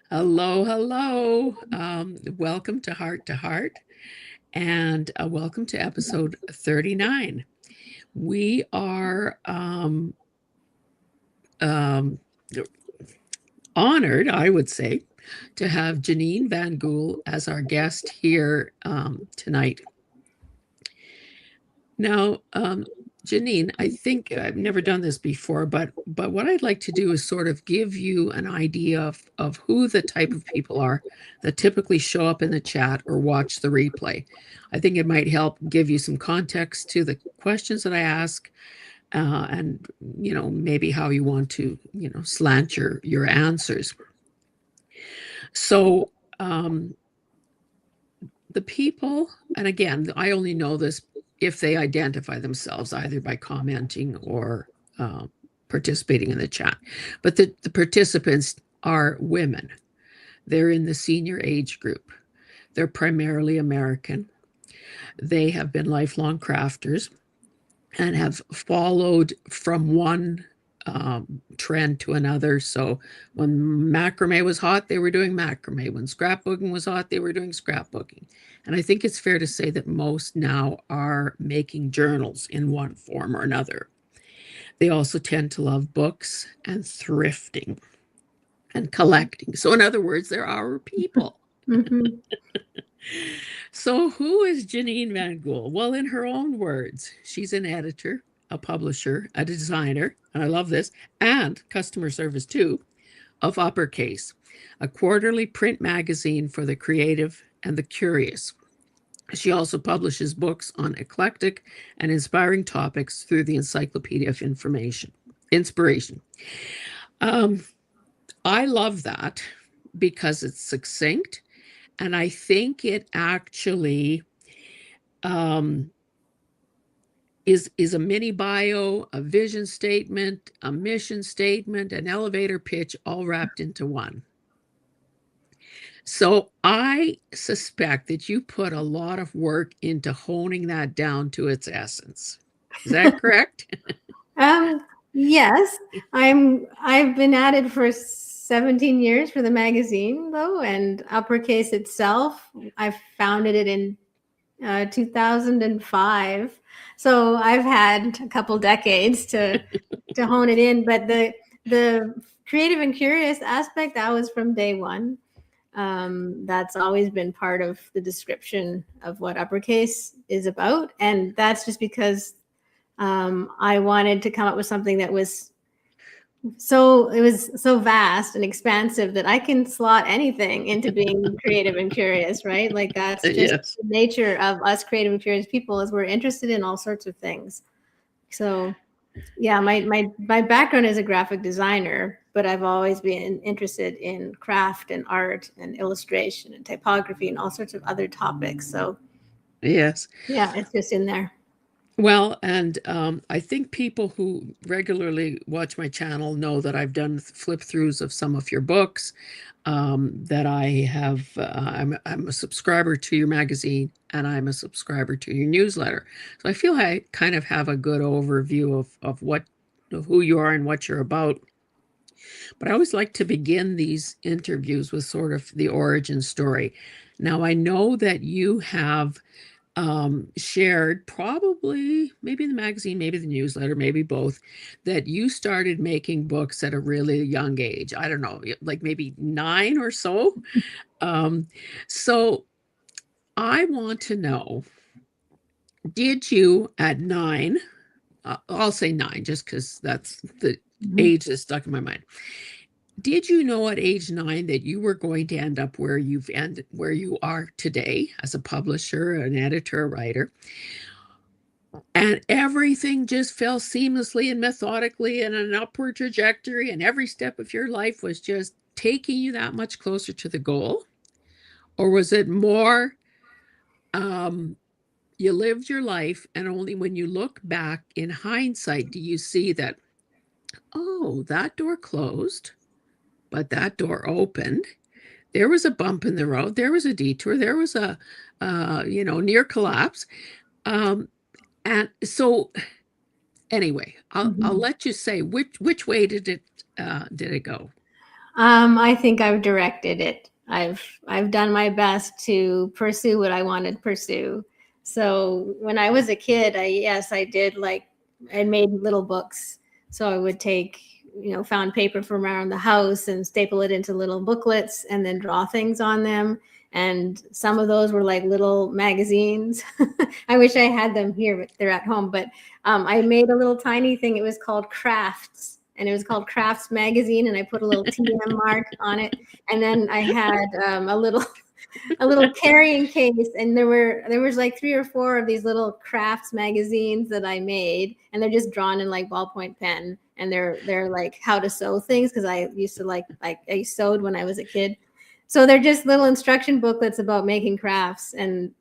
Hello, hello. Welcome to Heart, and welcome to episode 39. We are um, honored, I would say, to have Janine Vangool as our guest here tonight. Now, Janine, I think I've never done this before, but what I'd like to do is sort of give you an idea of who the type of people are that typically show up in the chat or watch the replay. I think it might help give you some context to the questions that I ask, and maybe how you want to slant your answers. So the people, and again, I only know this if they identify themselves either by commenting or participating in the chat. But the participants are women. They're in the senior age group. They're primarily American. They have been lifelong crafters and have followed from one trend to another. So when macrame was hot, they were doing macrame. When scrapbooking was hot, they were doing scrapbooking. And I think it's fair to say that most now are making journals in one form or another. They also tend to love books and thrifting and collecting. So in other words, they're our people. Mm-hmm. So who is Janine Vangool? Well, in her own words, she's an editor, a publisher, a designer, and I love this, and customer service too, of Uppercase, a quarterly print magazine for the creative and the curious. She also publishes books on eclectic and inspiring topics through the Encyclopedia of Inspiration. I love that because it's succinct, and I think it actually is a mini bio, a vision statement, a mission statement, an elevator pitch, all wrapped into one. So I suspect that you put a lot of work into honing that down to its essence. Is that correct? Yes, I've been at it for 17 years for the magazine though, and Uppercase itself, I founded it in 2005. So I've had a couple decades to hone it in, but the creative and curious aspect, that was from day one. That's always been part of the description of what Uppercase is about, and that's just because I wanted to come up with something that was so vast and expansive that I can slot anything into being creative and curious, right? Like that's just Yes. the nature of us creative and curious people, is we're interested in all sorts of things. So yeah, my background is a graphic designer, but I've always been interested in craft and art and illustration and typography and all sorts of other topics. So Yes. yeah, it's just in there. Well, and I think people who regularly watch my channel know that I've done flip throughs of some of your books. That I have, I'm a subscriber to your magazine, and I'm a subscriber to your newsletter. So I feel I kind of have a good overview of who you are and what you're about. But I always like to begin these interviews with sort of the origin story. Now, I know that you have shared, probably maybe in the magazine, maybe the newsletter, maybe both, that you started making books at a really young age. I don't know, like maybe 9 or so. So I want to know, did you at 9, I'll say 9 just because that's the age that's stuck in my mind. Did you know at age 9 that you were going to end up where you are today as a publisher, an editor, a writer? And everything just fell seamlessly and methodically in an upward trajectory, and every step of your life was just taking you that much closer to the goal? Or was it more, you lived your life, and only when you look back in hindsight do you see that, oh, that door closed, but that door opened. There was a bump in the road. There was a detour. There was a, near collapse. And so, anyway, I'll let you say which way did it go. I think I've directed it. I've done my best to pursue what I wanted to pursue. So when I was a kid, I did like I made little books. So I would take found paper from around the house and staple it into little booklets and then draw things on them. And some of those were like little magazines. I wish I had them here, but they're at home. But I made a little tiny thing. It was called Crafts, and it was called Crafts Magazine, and I put a little TM mark on it. And then I had a little carrying case, and there was like 3 or 4 of these little crafts magazines that I made, and they're just drawn in like ballpoint pen, and they're like how to sew things, because I used to like I sewed when I was a kid. So they're just little instruction booklets about making crafts, and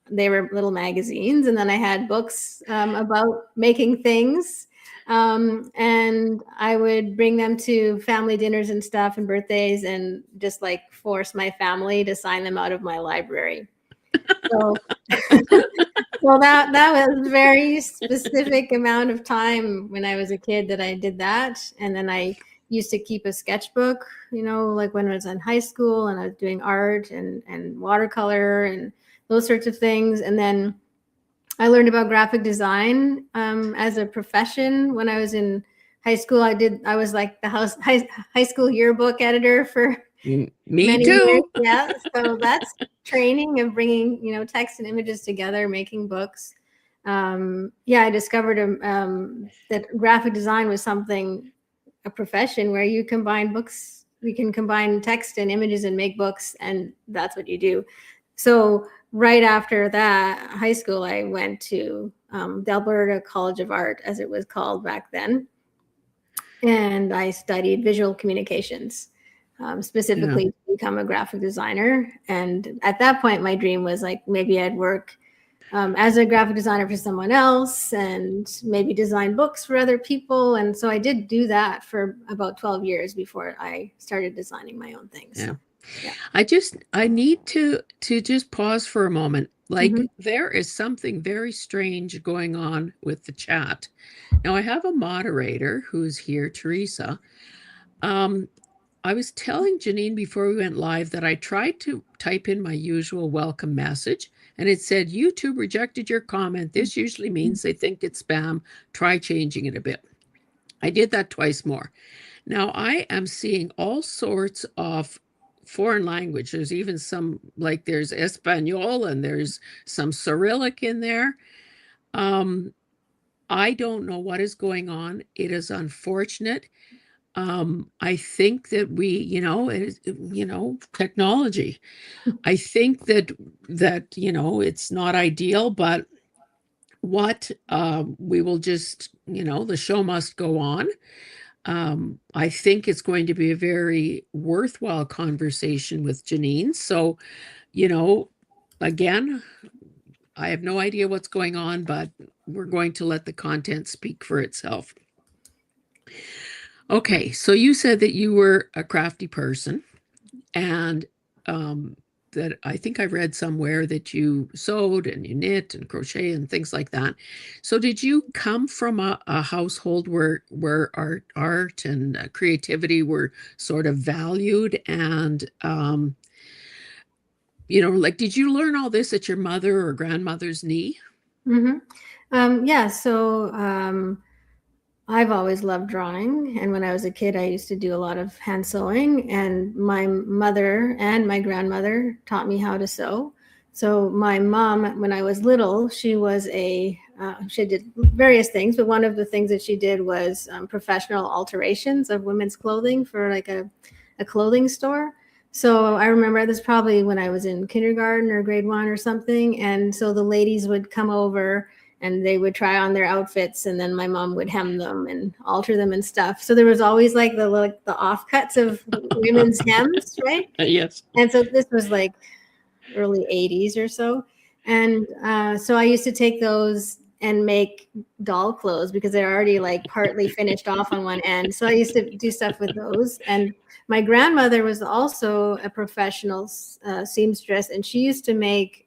they were little magazines. And then I had books about making things. And I would bring them to family dinners and stuff and birthdays, and just like force my family to sign them out of my library. So, so that was very specific amount of time when I was a kid that I did that. And then I used to keep a sketchbook, like when I was in high school and I was doing art and watercolor and those sorts of things. And then I learned about graphic design as a profession when I was in high school. I was like the high school yearbook editor for Me many too. years. Yeah, so that's training of bringing text and images together, making books. I discovered that graphic design was a profession where you combine books. We can combine text and images and make books, and that's what you do. So right after that, high school, I went to the Alberta College of Art, as it was called back then, and I studied visual communications, specifically to become a graphic designer. And at that point, my dream was like maybe I'd work as a graphic designer for someone else, and maybe design books for other people. And so I did do that for about 12 years before I started designing my own things. Yeah. Yeah. I need to just pause for a moment. Like Mhm. there is something very strange going on with the chat. Now I have a moderator who's here, Teresa. I was telling Janine before we went live that I tried to type in my usual welcome message, and it said, YouTube rejected your comment. This usually means they think it's spam. Try changing it a bit. I did that twice more. Now I am seeing all sorts of foreign language. There's even some, like there's Espanol and there's some Cyrillic in there. I don't know what is going on. It is unfortunate. I think that technology. I think that it's not ideal, but what we will just, the show must go on. I think it's going to be a very worthwhile conversation with Janine. So, again, I have no idea what's going on, but we're going to let the content speak for itself. Okay, so you said that you were a crafty person, and that I think I read somewhere that you sewed and you knit and crochet and things like that. So did you come from a household where art and creativity were sort of valued, and like did you learn all this at your mother or grandmother's knee? Yeah, so I've always loved drawing. And when I was a kid, I used to do a lot of hand sewing. And my mother and my grandmother taught me how to sew. So my mom, when I was little, she did various things, but one of the things that she did was professional alterations of women's clothing for like a clothing store. So I remember this probably when I was in kindergarten or grade 1 or something. And so the ladies would come over and they would try on their outfits, and then my mom would hem them and alter them and stuff. So there was always like the offcuts of women's hems, right? Yes. And so this was like early 80s or so. And so I used to take those and make doll clothes because they're already like partly finished off on one end. So I used to do stuff with those. And my grandmother was also a professional seamstress, and she used to make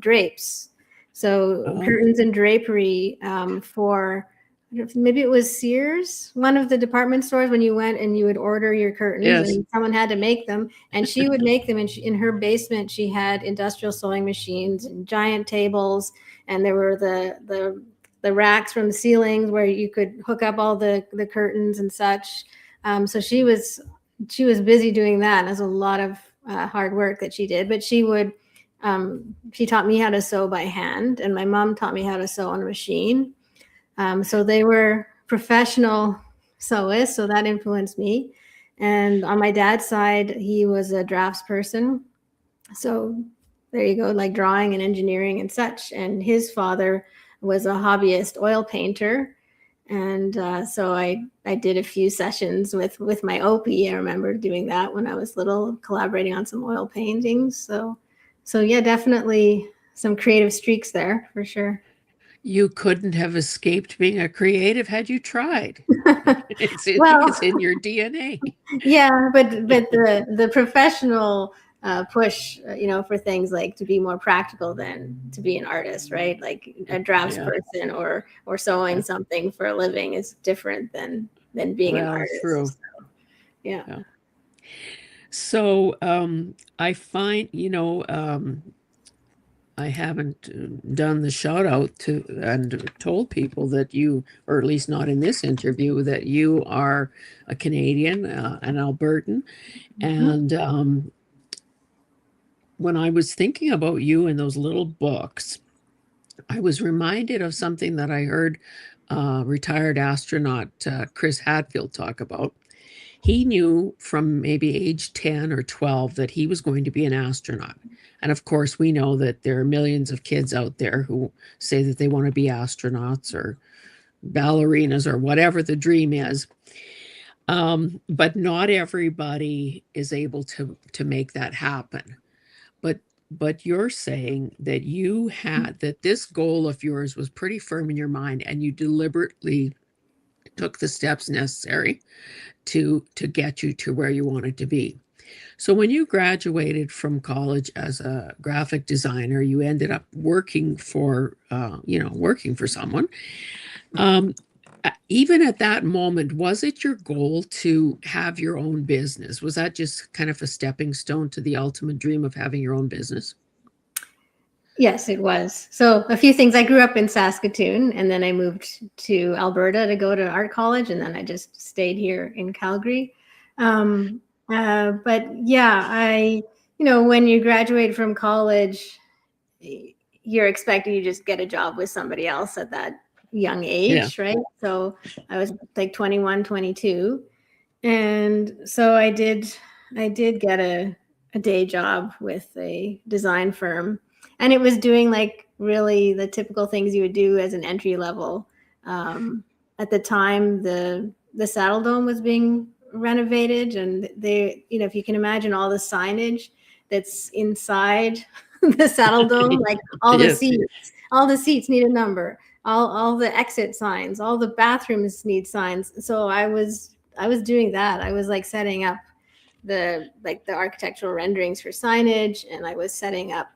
drapes. So curtains and drapery for maybe it was Sears, one of the department stores, when you went and you would order your curtains Yes. and someone had to make them, and she would make them. And in her basement, she had industrial sewing machines and giant tables, and there were the racks from the ceilings where you could hook up all the curtains and such. So she was busy doing that. And that's a lot of hard work that she did. But she taught me how to sew by hand, and my mom taught me how to sew on a machine. So they were professional sewists, so that influenced me. And on my dad's side, he was a draftsperson. So there you go, like drawing and engineering and such. And his father was a hobbyist oil painter. And so I did a few sessions with my Opie. I remember doing that when I was little, collaborating on some oil paintings. So yeah, definitely some creative streaks there for sure. You couldn't have escaped being a creative had you tried. I think Well, it's in your DNA. yeah, but the professional push, for things like to be more practical than to be an artist, right? Like a Yeah. draftsperson or sewing Yeah. something for a living is different than being an Well, true. artist. So, yeah. Yeah. So I find, I haven't done the shout out to and told people that you, or at least not in this interview, that you are a Canadian, an Albertan. Mhm. And when I was thinking about you in those little books, I was reminded of something that I heard retired astronaut Chris Hadfield talk about. He knew from maybe age 10 or 12 that he was going to be an astronaut. And of course, we know that there are millions of kids out there who say that they want to be astronauts or ballerinas or whatever the dream is. But not everybody is able to make that happen. But you're saying that you had that this goal of yours was pretty firm in your mind, and you deliberately took the steps necessary to get you to where you wanted to be. So when you graduated from college as a graphic designer, you ended up working for working for someone. Um, Even at that moment, was it your goal to have your own business? Was that just kind of a stepping stone to the ultimate dream of having your own business? Yes, it was. So a few things. I grew up in Saskatoon, and then I moved to Alberta to go to art college, and then I just stayed here in Calgary. Um, but yeah, when you graduate from college, you're expected to just get a job with somebody else at that young Yeah. age, right? So I was like 21, 22. And so I did get a day job with a design firm. And it was doing like really the typical things you would do as an entry level. At the time, the Saddle Dome was being renovated, and if you can imagine all the signage that's inside the Saddle Dome, like Yes. all the seats need a number, all the exit signs, all the bathrooms need signs. So I was doing that. I was like setting up the architectural renderings for signage, and I was setting up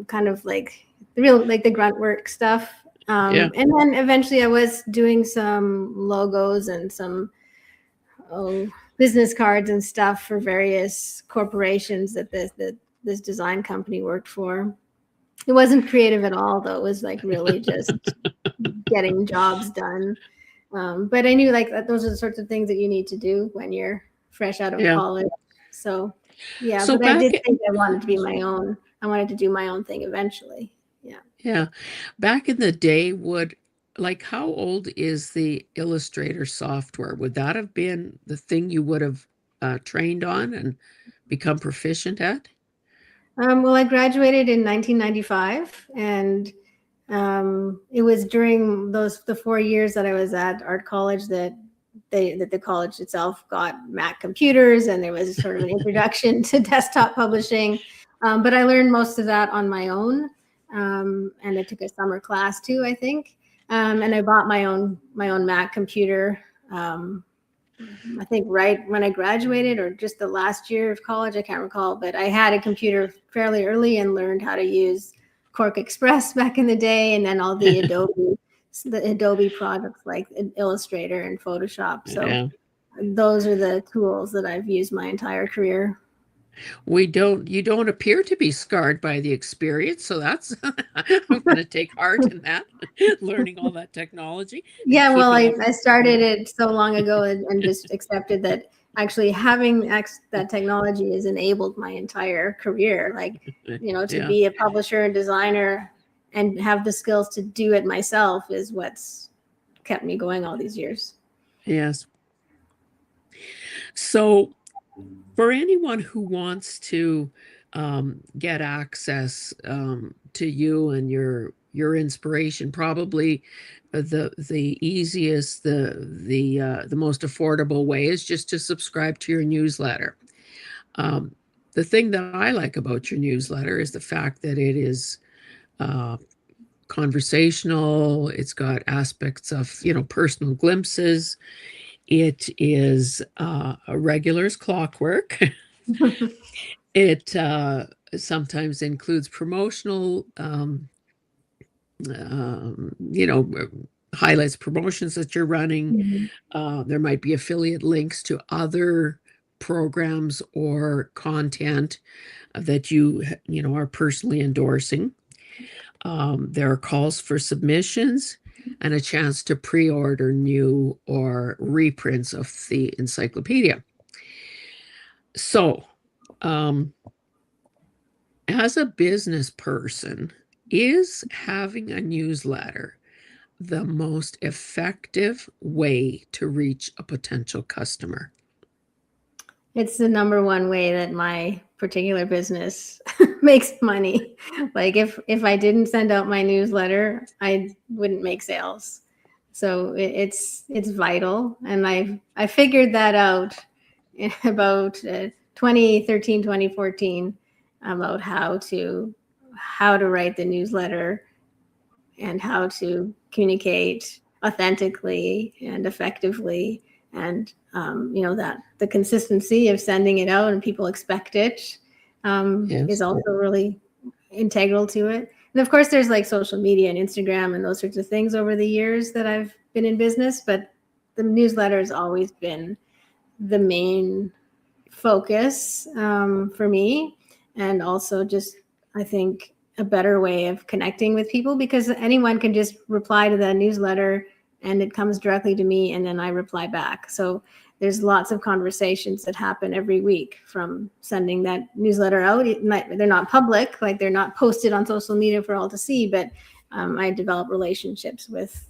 kind of like the grunt work stuff. Yeah. And then eventually I was doing some logos and some business cards and stuff for various corporations that this design company worked for. It wasn't creative at all, though. It was like really just getting jobs done. But I knew like that those are the sorts of things that you need to do when you're fresh out of Yeah. college. So yeah, So but I back did think I wanted to be my own. I wanted to do my own thing eventually. Yeah. Yeah. Back in the day, how old is the Illustrator software? Would that have been the thing you would have trained on and become proficient at? Well, I graduated in 1995, and it was during the 4 years that I was at art college that the college itself got Mac computers, and there was sort of an introduction to desktop publishing. But I learned most of that on my own, and I took a summer class too, I think. And I bought my own Mac computer. I think right when I graduated, or just the last year of college, I can't recall, but I had a computer fairly early and learned how to use Cork Express back in the day, and then all the Adobe the Adobe products like Illustrator and Photoshop. So Yeah. those are the tools that I've used my entire career. You don't appear to be scarred by the experience, so that's I'm going to take heart in that, learning all that technology and Yeah, well, keeping up. I started it so long ago and just accepted that actually having that technology has enabled my entire career. Like, to Yeah. be a publisher and designer and have the skills to do it myself is what's kept me going all these years. Yes. So for anyone who wants to get access to you and your inspiration, probably the easiest, the most affordable way is just to subscribe to your newsletter. Um, the thing that I like about your newsletter is the fact that it is uh, conversational. It's got aspects of personal glimpses. It is a regular's clockwork. It sometimes includes promotional, you know, highlights promotions that you're running. Mhm. There might be affiliate links to other programs or content that you are personally endorsing. There are calls for submissions and a chance to pre-order new or reprints of the encyclopedia. So, um, as a business person, is having a newsletter the most effective way to reach a potential customer? It's the number one way that my particular business makes money. Like if I didn't send out my newsletter, I wouldn't make sales. So it's vital, and I figured that out in about 2013, 2014, about how to write the newsletter and how to communicate authentically and effectively, and that the consistency of sending it out and people expect it is Yes. also really integral to it. And of course there's like social media and Instagram and those sorts of things over the years that I've been in business, but the newsletter has always been the main focus for me. And also just, I think, a better way of connecting with people, because anyone can just reply to the newsletter and it comes directly to me and then I reply back. So there's lots of conversations that happen every week from sending that newsletter out. They're not public, like they're not posted on social media for all to see, but I develop relationships with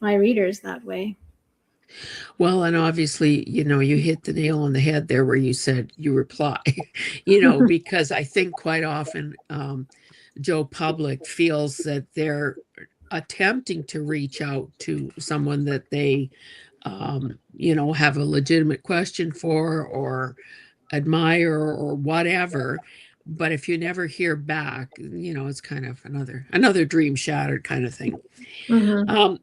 my readers that way. Well, and obviously, you hit the nail on the head there where you said you reply, because I think quite often Joe Public feels that they're attempting to reach out to someone that they, have a legitimate question for or admire or whatever. But if you never hear back, it's kind of another dream shattered kind of thing. Mm-hmm. Um,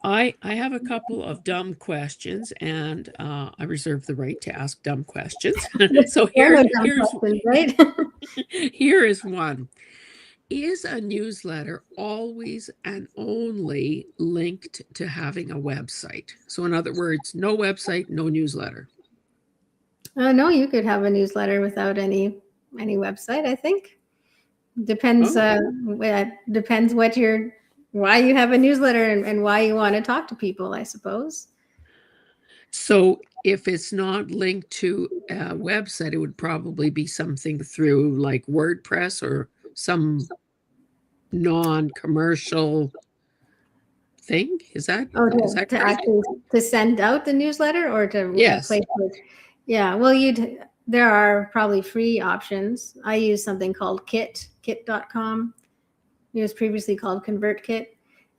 I have a couple of dumb questions, and I reserve the right to ask dumb questions. So There are here no dumb here's questions, right? here is one. Is a newsletter always and only linked to having a website? So in other words, no website, no newsletter. No, you could have a newsletter without any website, I think. Depends Oh, depends why you have a newsletter, and why you want to talk to people, I suppose. so if it's not linked to a website, it would probably be something through like WordPress or some non-commercial thing. Oh, Is that to correct? actually to send out the newsletter or to Yes. place it. Yeah, well, there are probably free options. I use something called kit.com. It was previously called ConvertKit.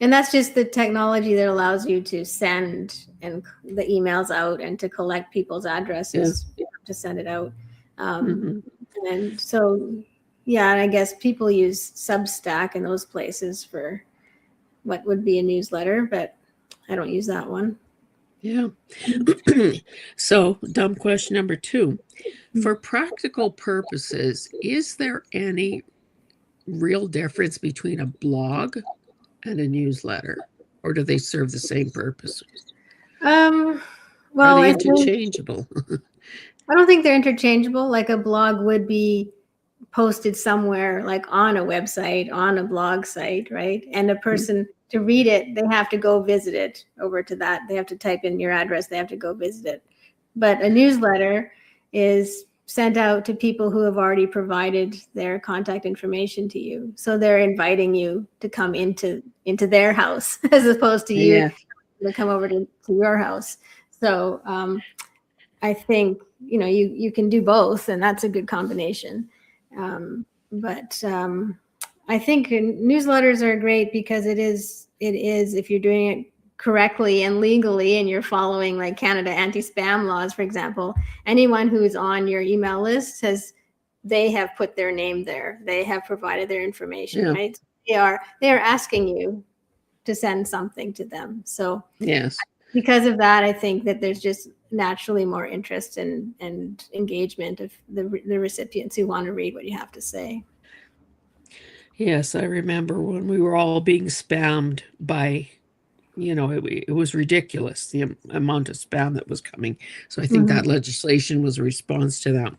And that's just the technology that allows you to send the emails out and to collect people's Yeah. addresses to send it out. Um, Hmm. and so, yeah, and I guess people use Substack and those places for what would be a newsletter, but I don't use that one. Yeah. So, dumb question number two. For practical purposes, is there any real difference between a blog and a newsletter? or do they serve the same purpose? Um, Are well, they I think interchangeable? I don't think they're interchangeable. Like a blog would be posted somewhere, like on a website, on a blog site, right? And a person to read it, they have to go visit it over to that. They have to type in your address. They have to go visit it. But a newsletter is sent out to people who have already provided their contact information to you. So they're inviting you to come into their house as opposed to you Yeah. to come over to your house. So I think, you can do both, and that's a good combination. But I think newsletters are great because it is, if you're doing it correctly and legally and you're following like Canada anti-spam laws, for example, anyone who's on your email list they have put their name there. They have provided their information, Yeah. right? They are asking you to send something to them. So Yes. because of that, I think that there's just naturally more interest and engagement of the recipients who want to read what you have to say. Yes, I remember when we were all being spammed by, it was ridiculous, the amount of spam that was coming. So I think Mhm. that legislation was a response to that.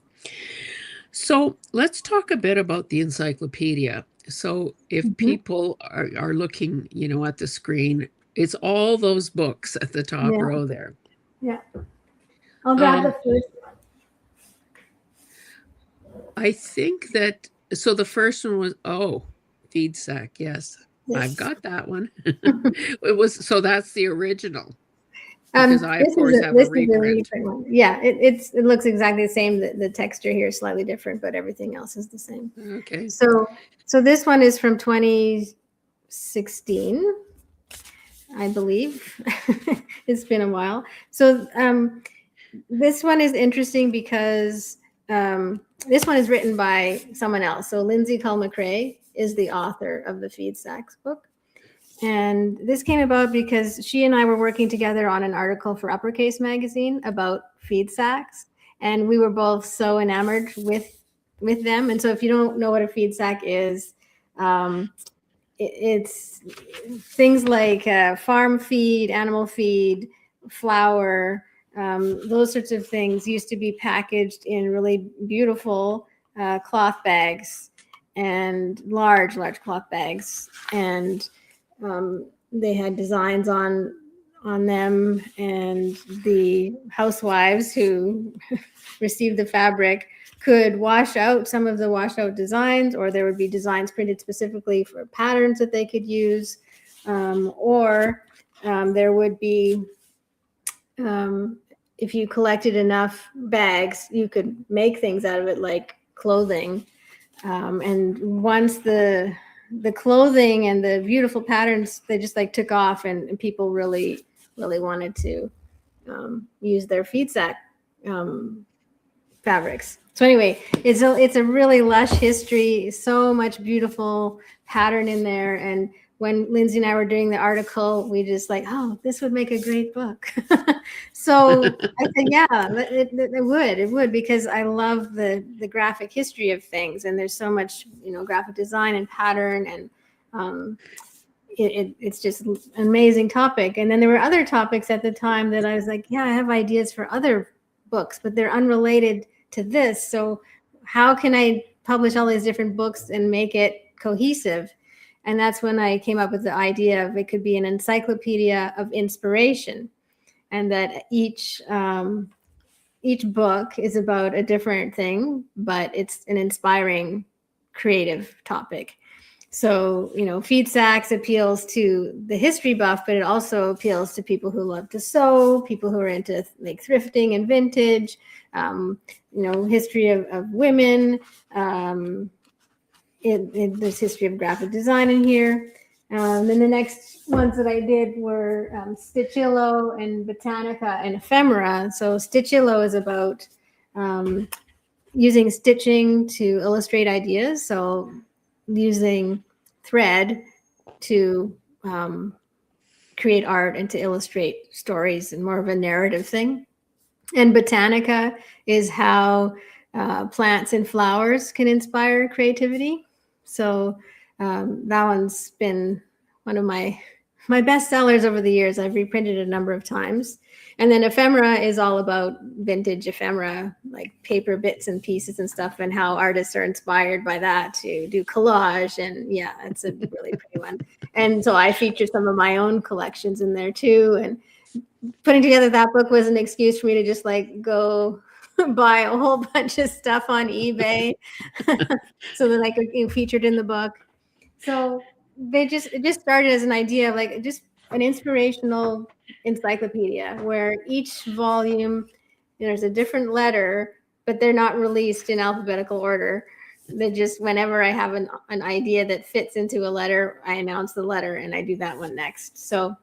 So let's talk a bit about the encyclopedia. So if Mhm. people are looking, at the screen, it's all those books at the top Yeah, row there. yeah. I'll grab the Um, first. I think that, so the first one was, feed sack. Yes, I've Yes. got that one. It was, so that's the original, because I, of This is course, have a a reprint. reprint one. Yeah, it looks exactly the same. The texture here is slightly different, but everything else is the same. Okay. So this one is from 2016, I believe. It's been a while. So this one is interesting because this one is written by someone else. So Lindsay Cull-McRae is the author of the Feed Sacks book. And this came about because she and I were working together on an article for Uppercase magazine about feed sacks. And we were both so enamored with them. And so if you don't know what a feed sack is, it's things like farm feed, animal feed, flour, those sorts of things used to be packaged in really beautiful cloth bags, and large cloth bags. And they had designs on them, and the housewives who received the fabric could wash out some of the washed out designs, or there would be designs printed specifically for patterns that they could use, or there would be, if you collected enough bags, you could make things out of it, like clothing. And once the clothing and the beautiful patterns, they just like took off, and people really wanted to use their feed sack fabrics. So anyway, it's a really lush history, so much beautiful pattern in there. And when Lindsay and I were doing the article, we just like, oh, this would make a great book. So I said, yeah, it would, because I love the graphic history of things, and there's so much, graphic design and pattern, and it's just an amazing topic. And then there were other topics at the time that I was like, yeah, I have ideas for other books, but they're unrelated to this. So how can I publish all these different books and make it cohesive? And that's when I came up with the idea of it could be an encyclopedia of inspiration, and that each book is about a different thing, but it's an inspiring, creative topic. So, Feed Sacks appeals to the history buff, but it also appeals to people who love to sew, people who are into like thrifting and vintage, history of women. There's history of graphic design in here. Then the next ones that I did were Stitchillo and Botanica and Ephemera. So Stitchillo is about using stitching to illustrate ideas. So using thread to create art and to illustrate stories, and more of a narrative thing. And Botanica is how plants and flowers can inspire creativity. So that one's been one of my my bestsellers over the years, I've reprinted a number of times. And then ephemera is all about vintage ephemera, like paper bits and pieces and stuff, and how artists are inspired by that to do collage. And yeah, it's a really pretty one. And so I feature some of my own collections in there too. And putting together that book was an excuse for me to just like go buy a whole bunch of stuff on eBay so that I could be featured in the book. So it just started as an idea of like just an inspirational encyclopedia where each volume there's a different letter, but they're not released in alphabetical order. They just whenever I have an idea that fits into a letter, I announce the letter and I do that one next. So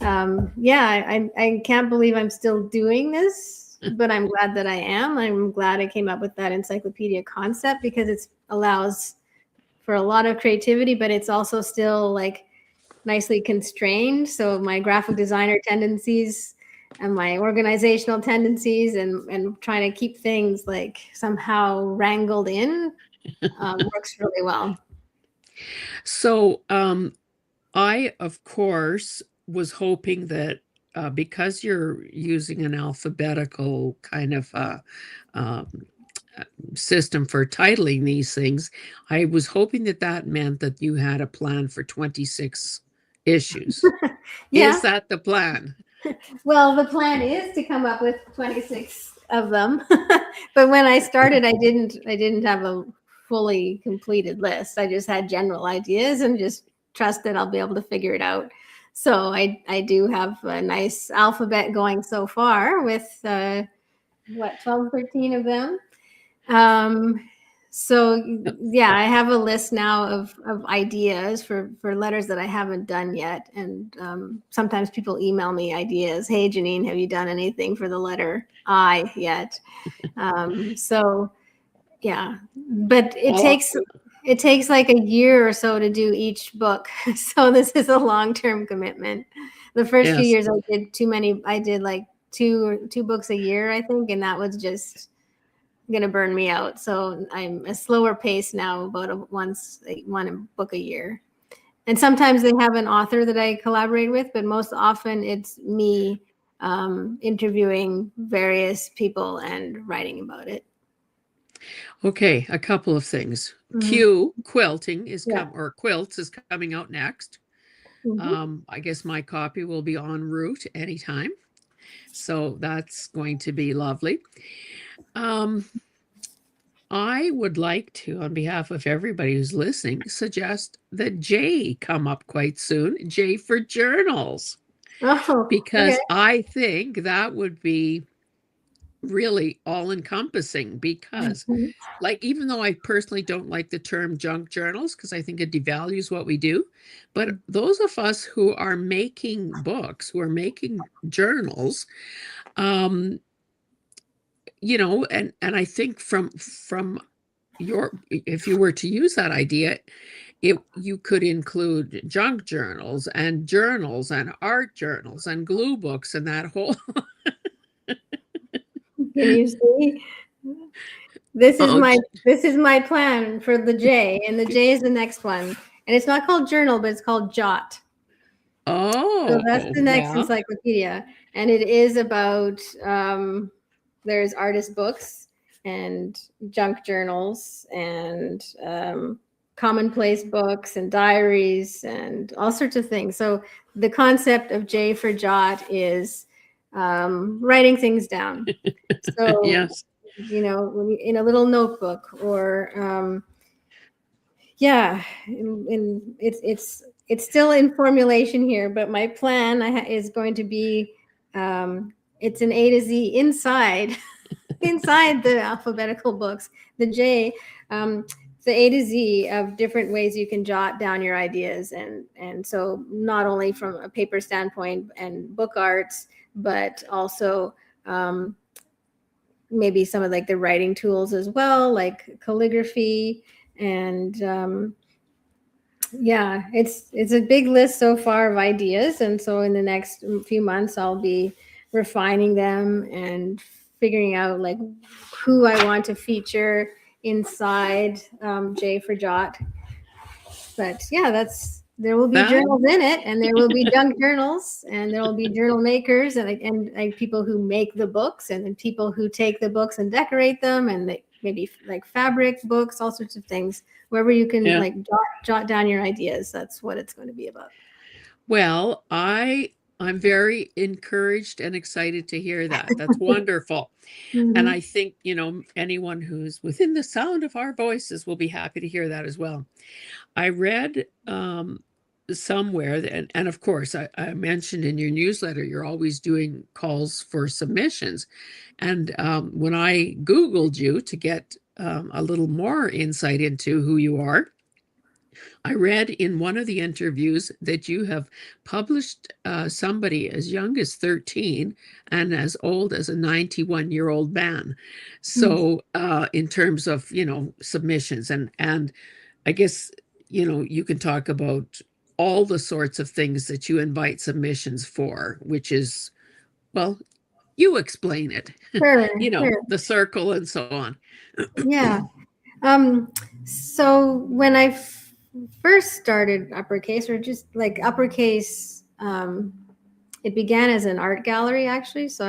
yeah, I can't believe I'm still doing this, but I'm glad that I am. I'm glad I came up with that encyclopedia concept because it allows for a lot of creativity, but it's also still like nicely constrained. So my graphic designer tendencies and my organizational tendencies and trying to keep things like somehow wrangled in works really well. So I, of course, was hoping that because you're using an alphabetical kind of system for titling these things, I was hoping that that meant that you had a plan for 26 issues. Yeah. Is that the plan? Well, the plan is to come up with 26 of them. But when I started, I didn't have a fully completed list. I just had general ideas and just trust that I'll be able to figure it out. So I do have a nice alphabet going so far with 12, 13 of them. So yeah, I have a list now of ideas for letters that I haven't done yet. And sometimes people email me ideas. Hey, Janine, have you done anything for the letter I yet? So yeah, but it takes like a year or so to do each book. So this is a long-term commitment. The first few years I did too many. I did like two books a year, I think, and that was just going to burn me out. So I'm a slower pace now, about one book a year. And sometimes they have an author that I collaborate with, but most often it's me interviewing various people and writing about it. Okay, a couple of things. Quilting is quilts is coming out next. I guess my copy will be en route anytime. So that's going to be lovely. I would like to, on behalf of everybody who's listening, suggest that J come up quite soon. J for journals. Because I think that would be really all-encompassing because like even though I personally don't like the term junk journals because I think it devalues what we do, but those of us who are making books, who are making journals, you know, and I think from your, if you were to use that idea, you could include junk journals and art journals and glue books and that whole Can you see? This is my plan for the J, and the J is the next one. And it's not called journal, but it's called Jot. So that's the next encyclopedia. And it is about there's artist books and junk journals and commonplace books and diaries and all sorts of things. So the concept of J for Jot is writing things down. So yes, you know, when you, in a little notebook or yeah, and it's still in formulation here, but my plan is going to be it's an A to Z inside inside the alphabetical books. The J, the A to Z of different ways you can jot down your ideas, and so not only from a paper standpoint and book arts, but also maybe some of like the writing tools as well, like calligraphy. And yeah, it's a big list so far of ideas. And so in the next few months, I'll be refining them and figuring out like who I want to feature inside J for Jot. But yeah, that's there will be That journals in it, and there will be junk journals, and there will be journal makers, and people who make the books, and then people who take the books and decorate them, and maybe like fabric books, all sorts of things. Wherever you can yeah. like jot down your ideas, that's what it's going to be about. Well, I'm very encouraged and excited to hear that. That's wonderful. And Mm-hmm. I think, anyone who's within the sound of our voices will be happy to hear that as well. I read somewhere, that, and of course, I mentioned in your newsletter, you're always doing calls for submissions. And when I Googled you to get a little more insight into who you are, I read in one of the interviews that you have published somebody as young as 13 and as old as a 91-year-old man. So, in terms of, submissions, and I guess, you can talk about all the sorts of things that you invite submissions for, which is, well, you explain it, Sure, sure. the circle and so on. Yeah. Um, so when I first started Uppercase, or just like Uppercase, it began as an art gallery actually. So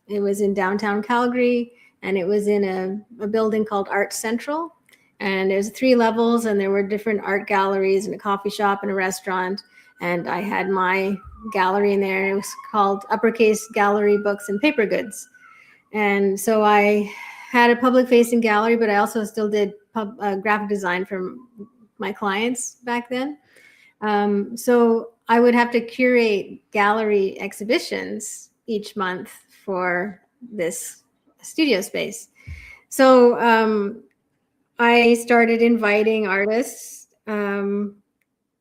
it was in downtown Calgary, and it was in a building called Art Central. And there's 3 levels, and there were different art galleries and a coffee shop and a restaurant. And I had my gallery in there. It was called Uppercase Gallery Books and Paper Goods. And so I had a public facing gallery, but I also still did graphic design for my clients back then. So I would have to curate gallery exhibitions each month for this studio space. So I started inviting artists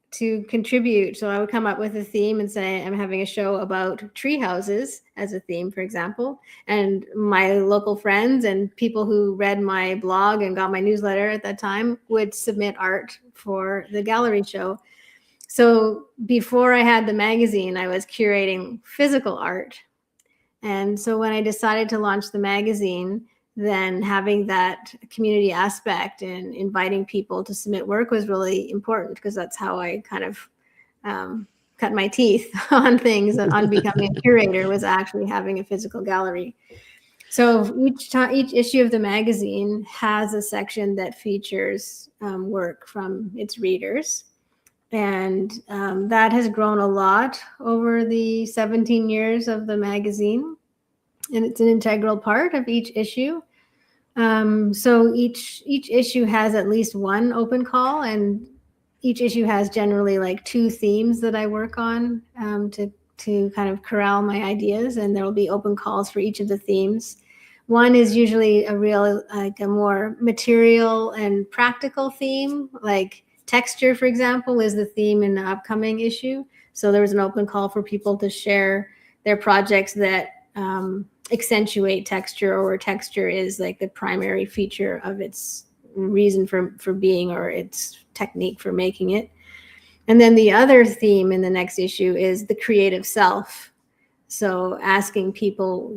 to contribute. So I would come up with a theme and say, I'm having a show about tree houses as a theme, for example. And my local friends and people who read my blog and got my newsletter at that time would submit art for the gallery show. So before I had the magazine, I was curating physical art. And so when I decided to launch the magazine, then having that community aspect and inviting people to submit work was really important, because that's how I kind of cut my teeth on things, on becoming a curator, was actually having a physical gallery. So each issue of the magazine has a section that features work from its readers. And that has grown a lot over the 17 years of the magazine. And it's an integral part of each issue. So each issue has at least one open call, and each issue has generally like 2 themes that I work on to kind of corral my ideas, and there will be open calls for each of the themes. One is usually a more material and practical theme, like texture, for example, is the theme in the upcoming issue. So there was an open call for people to share their projects that accentuate texture, or where texture is like the primary feature of its reason for being, or its technique for making it. And then the other theme in the next issue is the creative self. So asking people,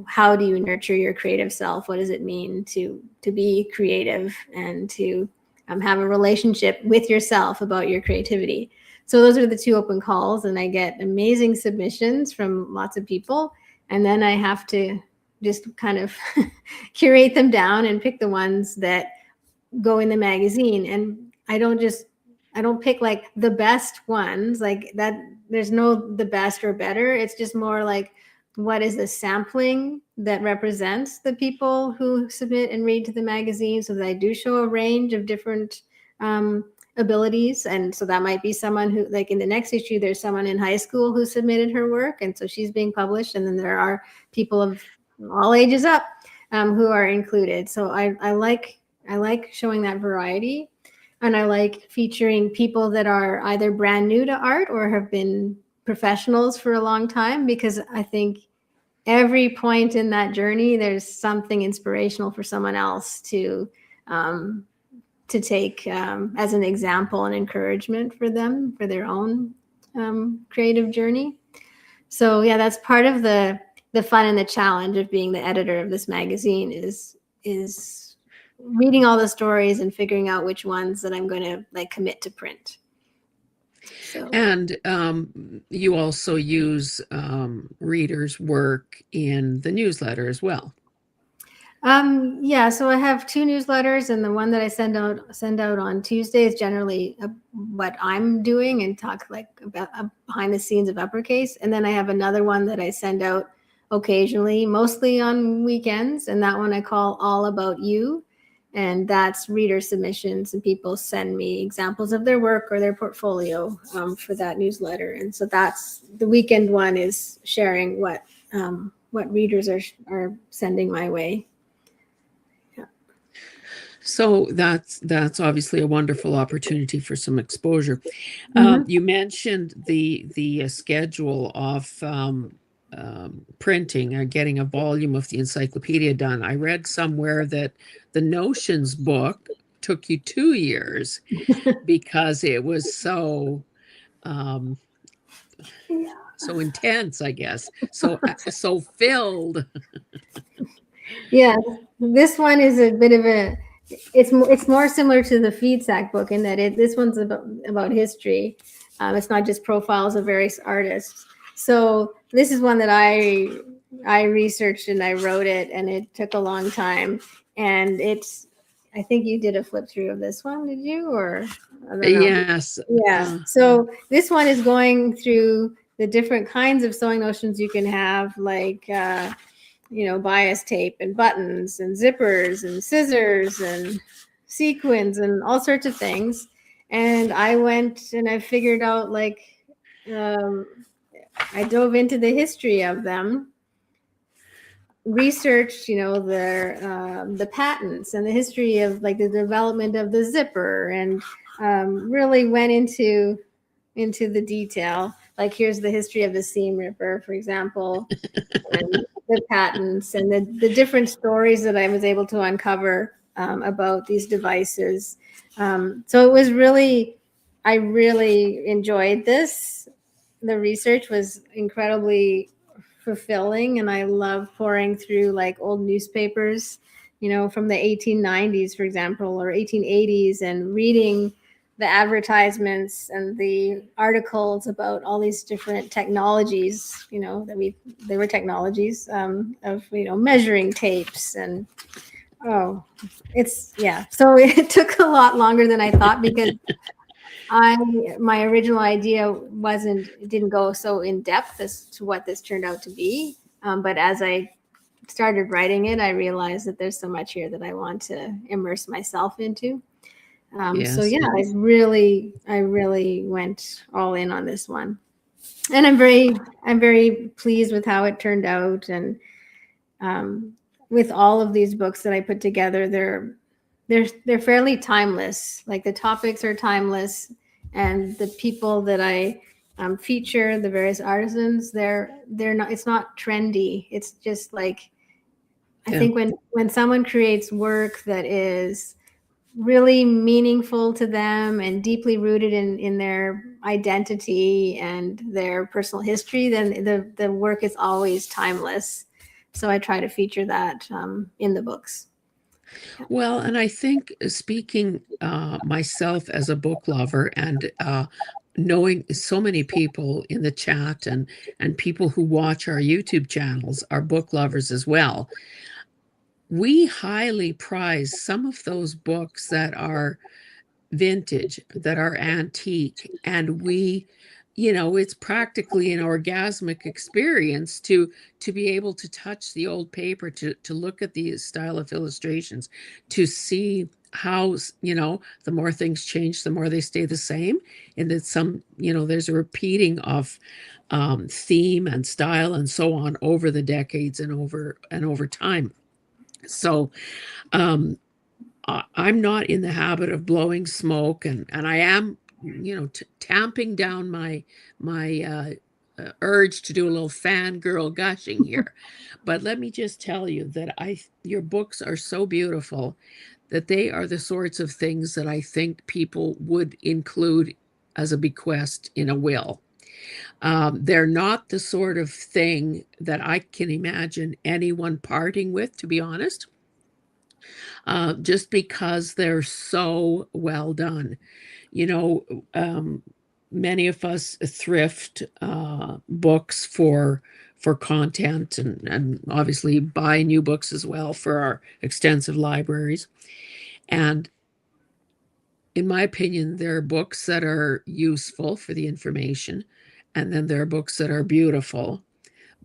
how do you nurture your creative self? What does it mean to be creative and to have a relationship with yourself about your creativity? So those are the 2 open calls, and I get amazing submissions from lots of people. And then I have to just kind of curate them down and pick the ones that go in the magazine. And I don't pick like the best ones, like that. There's no the best or better. It's just more like, what is the sampling that represents the people who submit and read to the magazine, so that I do show a range of different abilities. And so that might be someone who, like in the next issue, there's someone in high school who submitted her work, and so she's being published. And then there are people of all ages up who are included. So I like showing that variety, and I like featuring people that are either brand new to art or have been professionals for a long time, because I think every point in that journey, there's something inspirational for someone else to take as an example and encouragement for them for their own creative journey. So yeah, that's part of the fun and the challenge of being the editor of this magazine, is reading all the stories and figuring out which ones that I'm going to like commit to print. So And you also use readers' work in the newsletter as well. yeah, so I have two newsletters, and the one that I send out on Tuesday is generally what I'm doing and talk like about behind the scenes of Uppercase. And then I have another one that I send out occasionally, mostly on weekends, and that one I call All About You. And that's reader submissions, and people send me examples of their work or their portfolio for that newsletter. And so that's the weekend one is sharing what readers are sending my way. So that's obviously a wonderful opportunity for some exposure. Mhm. You mentioned the schedule of printing or getting a volume of the encyclopedia done. I read somewhere that the Notions book took you 2 years because it was um, Yeah. so intense, I guess. So filled. Yeah, this one is a bit of a. It's more similar to the Feedsack book in that this one's about history. It's not just profiles of various artists. So this is one that I researched and I wrote it, and it took a long time. And it's I think you did a flip through of this one, did you? Or I don't know. Yes. Yeah. So this one is going through the different kinds of sewing notions you can have, like bias tape and buttons and zippers and scissors and sequins and all sorts of things. And I went and I figured out um, I dove into the history of them, researched, the patents and the history of like the development of the zipper, and really went into the detail. Like here's the history of the seam ripper, for example, and the patents and the different stories that I was able to uncover about these devices. So it was I really enjoyed this. The research was incredibly fulfilling, and I love pouring through like old newspapers, from the 1890s, for example, or 1880s, and reading the advertisements and the articles about all these different technologies, they were technologies of, measuring tapes. And oh, yeah. So it took a lot longer than I thought, because my original idea it didn't go so in depth as to what this turned out to be. But as I started writing it, I realized that there's so much here that I want to immerse myself into. So Yes. yeah, I really went all in on this one, and I'm very pleased with how it turned out. And um, with all of these books that I put together, they're fairly timeless. Like the topics are timeless, and the people that I feature, the various artisans, they're not. It's not trendy. It's just like I Yeah. think when someone creates work that is really meaningful to them and deeply rooted in their identity and their personal history, then the work is always timeless. So I try to feature that in the books. Well, and I think speaking myself as a book lover and knowing so many people in the chat and people who watch our YouTube channels are book lovers as well. We highly prize some of those books that are vintage, that are antique, and it's practically an orgasmic experience to be able to touch the old paper, to look at the style of illustrations, to see how the more things change, the more they stay the same, and that there's a repeating of theme and style and so on over the decades and over time. So um I'm not in the habit of blowing smoke, and I am, tamping down my urge to do a little fangirl gushing here. But let me just tell you that your books are so beautiful that they are the sorts of things that I think people would include as a bequest in a will. They're not the sort of thing that I can imagine anyone parting with, to be honest, just because they're so well done. You know, um, many of us thrift books for content, and obviously buy new books as well for our extensive libraries. And in my opinion, there are books that are useful for the information, and then there are books that are beautiful.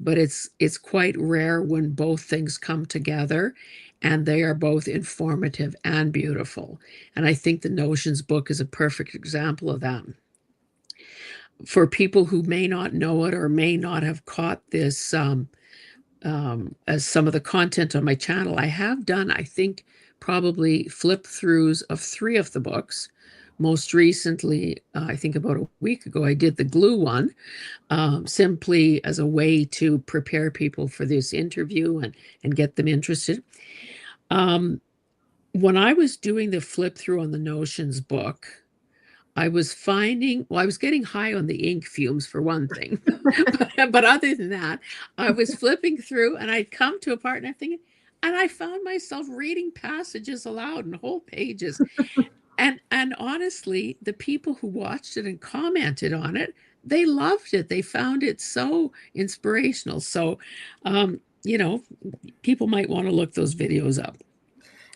But it's quite rare when both things come together and they are both informative and beautiful. And I think the Notions book is a perfect example of that. For people who may not know it or may not have caught this, as some of the content on my channel, I have done, I think, probably flip throughs of 3 of the books. Most recently, I think about a week ago, I did the glue one, simply as a way to prepare people for this interview and get them interested. When I was doing the flip through on the Notions book, I was getting high on the ink fumes for one thing. but other than that, I was flipping through and I'd come to a part and I'm thinking, and I found myself reading passages aloud and whole pages. And honestly, the people who watched it and commented on it, they loved it. They found it so inspirational. So, you know, people might want to look those videos up.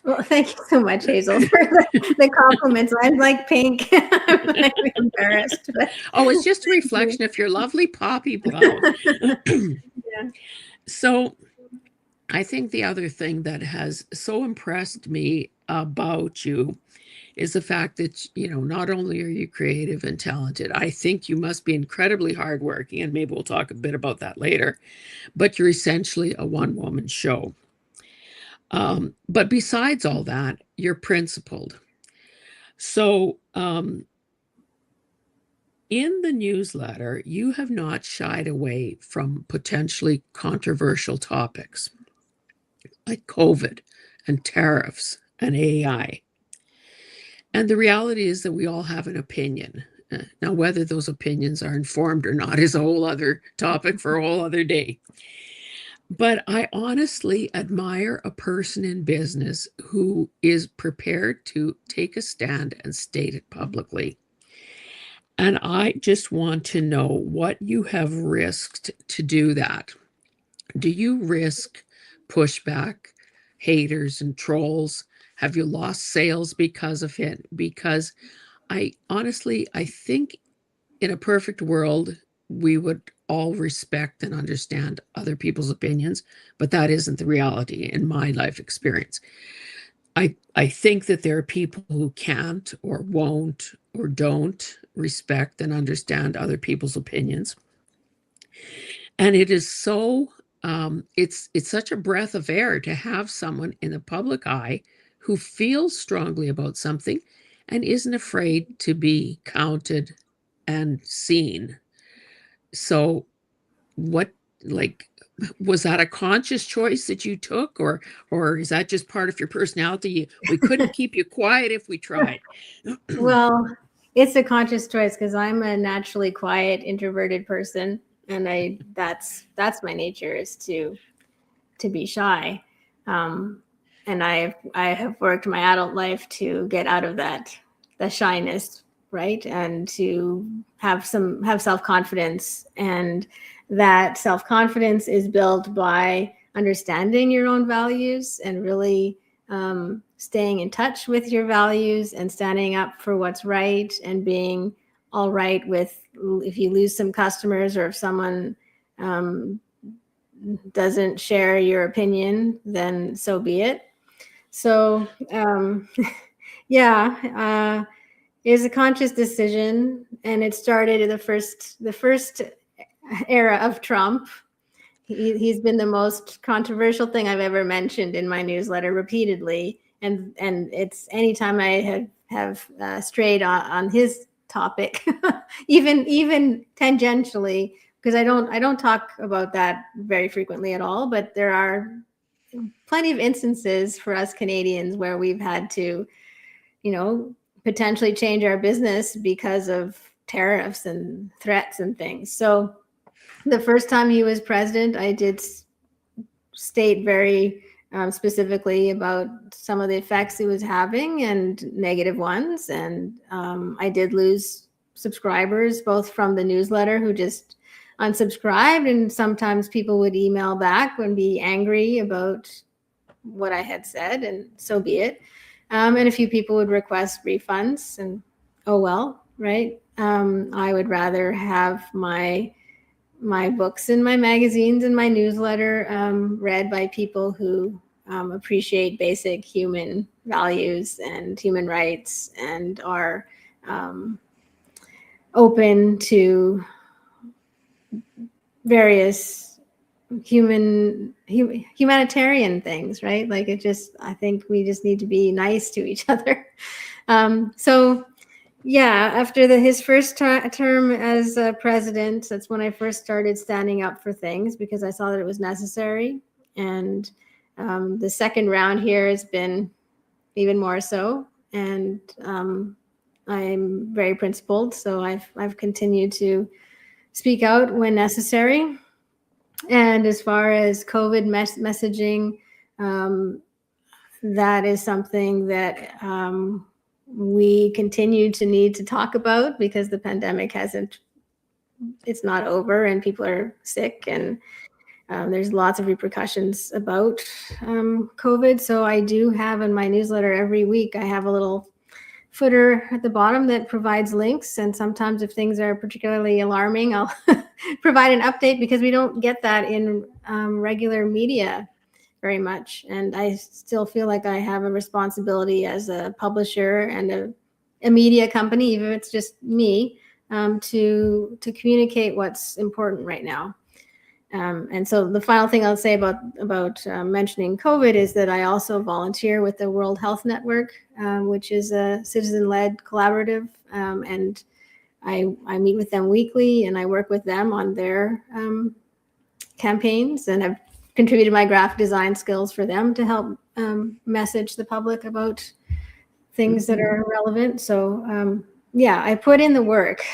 Well, thank you so much, Hazel, for the compliments. I'm like pink. I'm like embarrassed. But Oh, it's just a reflection of your lovely poppy blouse. yeah. So I think the other thing that has so impressed me about you is the fact that, not only are you creative and talented, I think you must be incredibly hardworking, and maybe we'll talk a bit about that later, but you're essentially a one-woman show. But besides all that, you're principled. So in the newsletter, you have not shied away from potentially controversial topics like COVID and tariffs and AI. And the reality is that we all have an opinion. Now, whether those opinions are informed or not is a whole other topic for a whole other day. But I honestly admire a person in business who is prepared to take a stand and state it publicly. And I just want to know what you have risked to do that. Do you risk pushback, haters, and trolls? Have you lost sales because of it? Because I think in a perfect world, we would all respect and understand other people's opinions, but that isn't the reality in my life experience. I think that there are people who can't or won't or don't respect and understand other people's opinions. And it is so, it's such a breath of air to have someone in the public eye who feels strongly about something and isn't afraid to be counted and seen. So what, like, was that a conscious choice that you took, or is that just part of your personality? We couldn't keep you quiet if we tried. Well, it's a conscious choice because I'm a naturally quiet, introverted person, and that's my nature, is to be shy. And I have worked my adult life to get out of the shyness, right, and to have self-confidence. And that self-confidence is built by understanding your own values and really staying in touch with your values and standing up for what's right, and being all right with if you lose some customers, or if someone doesn't share your opinion, then so be it. So yeah, it was a conscious decision, and it started in the first era of Trump. He's been the most controversial thing I've ever mentioned in my newsletter repeatedly, and it's anytime I have strayed on his topic, even tangentially, because I don't talk about that very frequently at all. But there are plenty of instances for us Canadians where we've had to, potentially change our business because of tariffs and threats and things. So the first time he was president, I did state very specifically about some of the effects he was having, and negative ones. And I did lose subscribers, both from the newsletter who just unsubscribed, and sometimes people would email back and be angry about what I had said, and so be it. And a few people would request refunds, and oh well, right? I would rather have my books and my magazines and my newsletter read by people who appreciate basic human values and human rights and are open to various humanitarian things, right? Like I think we just need to be nice to each other. So yeah, after his first term as president, that's when I first started standing up for things because I saw that it was necessary. And the second round here has been even more so. And I'm very principled, so I've continued to speak out when necessary. And as far as COVID messaging, that is something that we continue to need to talk about because the pandemic it's not over and people are sick and there's lots of repercussions about COVID. So I do have in my newsletter every week, I have a little footer at the bottom that provides links. And sometimes if things are particularly alarming, I'll provide an update because we don't get that in regular media very much. And I still feel like I have a responsibility as a publisher and a media company, even if it's just me, to communicate what's important right now. And so the final thing I'll say about mentioning COVID is that I also volunteer with the World Health Network, which is a citizen-led collaborative, and I meet with them weekly and I work with them on their campaigns, and I've contributed my graphic design skills for them to help message the public about things that are relevant. So yeah, I put in the work.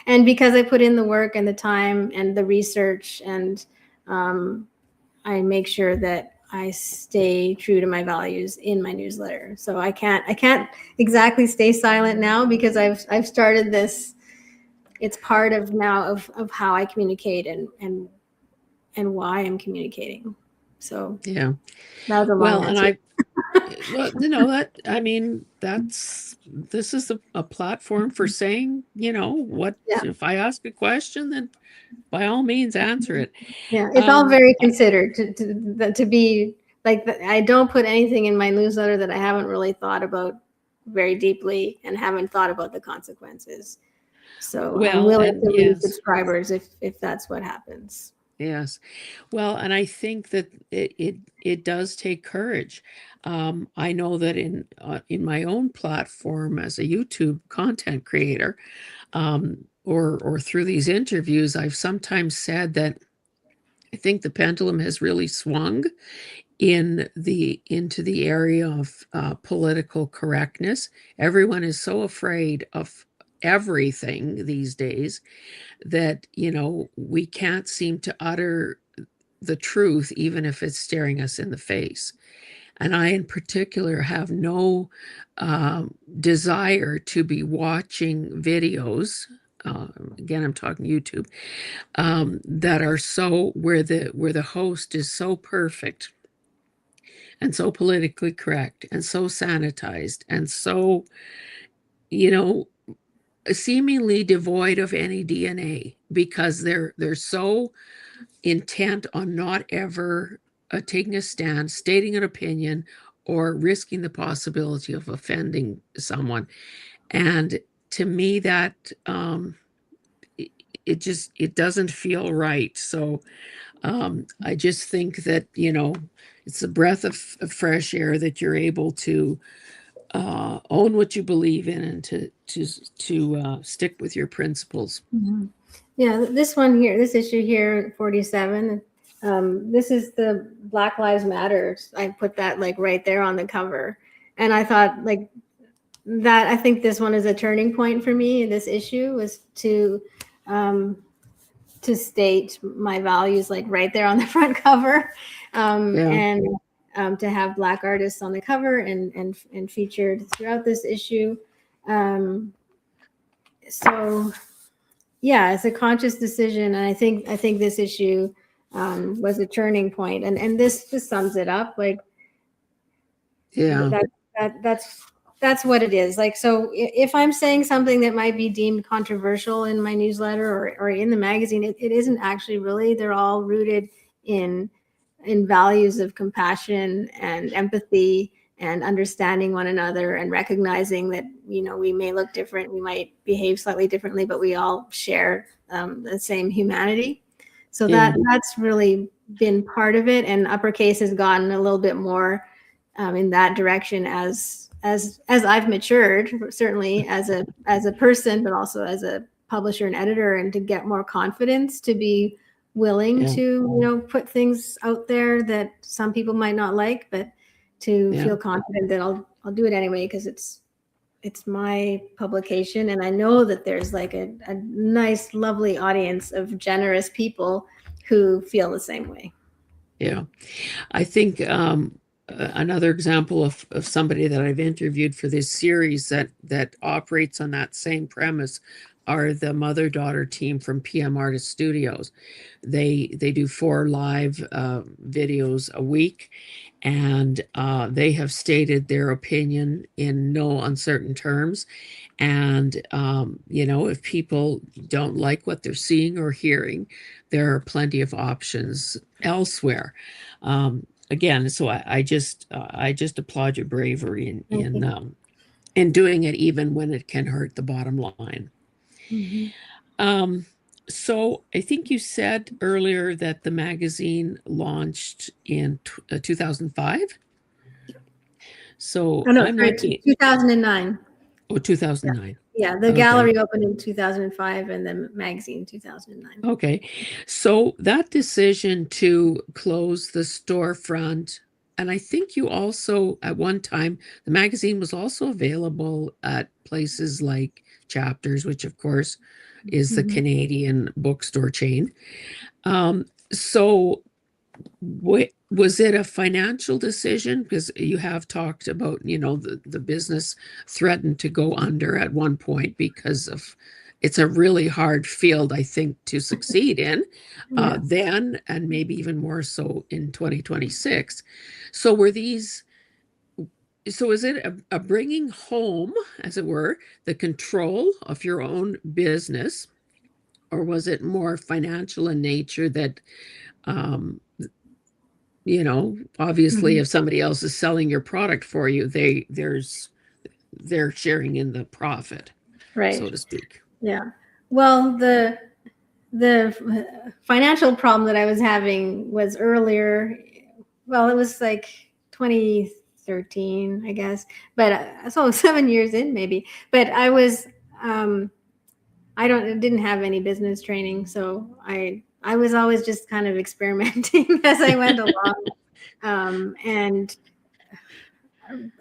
And because I put in the work and the time and the research, and I make sure that I stay true to my values in my newsletter. So I can't exactly stay silent now because I've started this. It's part of now of how I communicate and why I'm communicating. So Yeah. that was a long answer. Well, this is a platform for saying, what, Yeah. if I ask a question, then by all means answer it. Yeah, it's all very considered to be like, I don't put anything in my newsletter that I haven't really thought about very deeply and haven't thought about the consequences. So I'm willing to lose subscribers if that's what happens. Yes. Well, and I think that it does take courage. I know that in my own platform as a YouTube content creator, or through these interviews, I've sometimes said that I think the pendulum has really swung into the area of political correctness. Everyone is so afraid of everything these days that we can't seem to utter the truth even if it's staring us in the face. And I in particular have no desire to be watching videos, again I'm talking YouTube, that are so where the host is so perfect and so politically correct and so sanitized and so seemingly devoid of any DNA, because they're so intent on not ever taking a stand, stating an opinion, or risking the possibility of offending someone. And to me, that it doesn't feel right. So I just think that it's a breath of fresh air that you're able to own what you believe in and to stick with your principles. Mm-hmm. Yeah, this one here, this issue here, 47. This is the Black Lives Matter. I put that like right there on the cover, and I thought like that. I think this one is a turning point for me. This issue was to state my values like right there on the front cover, and to have Black artists on the cover and featured throughout this issue. So yeah, it's a conscious decision, and I think this issue was a turning point, and this just sums it up. Like Yeah. that's what it is. Like, so if I'm saying something that might be deemed controversial in my newsletter or in the magazine, it isn't actually really. They're all rooted in values of compassion and empathy and understanding one another and recognizing that, you know, we may look different, we might behave slightly differently, but we all share the same humanity. So Yeah. that's really been part of it. And Uppercase has gotten a little bit more in that direction as I've matured, certainly as a person, but also as a publisher and editor, and to get more confidence to be willing Yeah. to, you know, put things out there that some people might not like, but to Yeah. feel confident that I'll do it anyway because it's my publication, and I know that there's like a nice, lovely audience of generous people who feel the same way. Yeah. I think another example of somebody that I've interviewed for this series that operates on that same premise are the mother-daughter team from PM Artist Studios. They do 4 live videos a week, and they have stated their opinion in no uncertain terms. And you know, if people don't like what they're seeing or hearing, there are plenty of options elsewhere. Again, so I just applaud your bravery Thank you. in doing it, even when it can hurt the bottom line. Mm-hmm. Um, so I think you said earlier that the magazine launched in 2005. So Oh no, I'm sorry, looking. 2009. Oh, 2009. Yeah, the Okay. gallery opened in 2005 and the magazine 2009. Okay. So that decision to close the storefront, and I think you also, at one time, the magazine was also available at places like Chapters, which of course is the Mm-hmm. Canadian bookstore chain. So was it a financial decision? Because you have talked about, you know, the business threatened to go under at one point because of it's a really hard field, I think, to succeed in Yeah. then, and maybe even more so in 2026. So were these, so is it a bringing home, as it were, the control of your own business, or was it more financial in nature that um, you know, obviously Mm-hmm. if somebody else is selling your product for you, they're sharing in the profit, so Right. to speak. Yeah. Well, the financial problem that I was having was earlier. Well, it was like 2013, I guess, but so 7 years in maybe. But I was I didn't have any business training, so I was always just kind of experimenting as I went along. And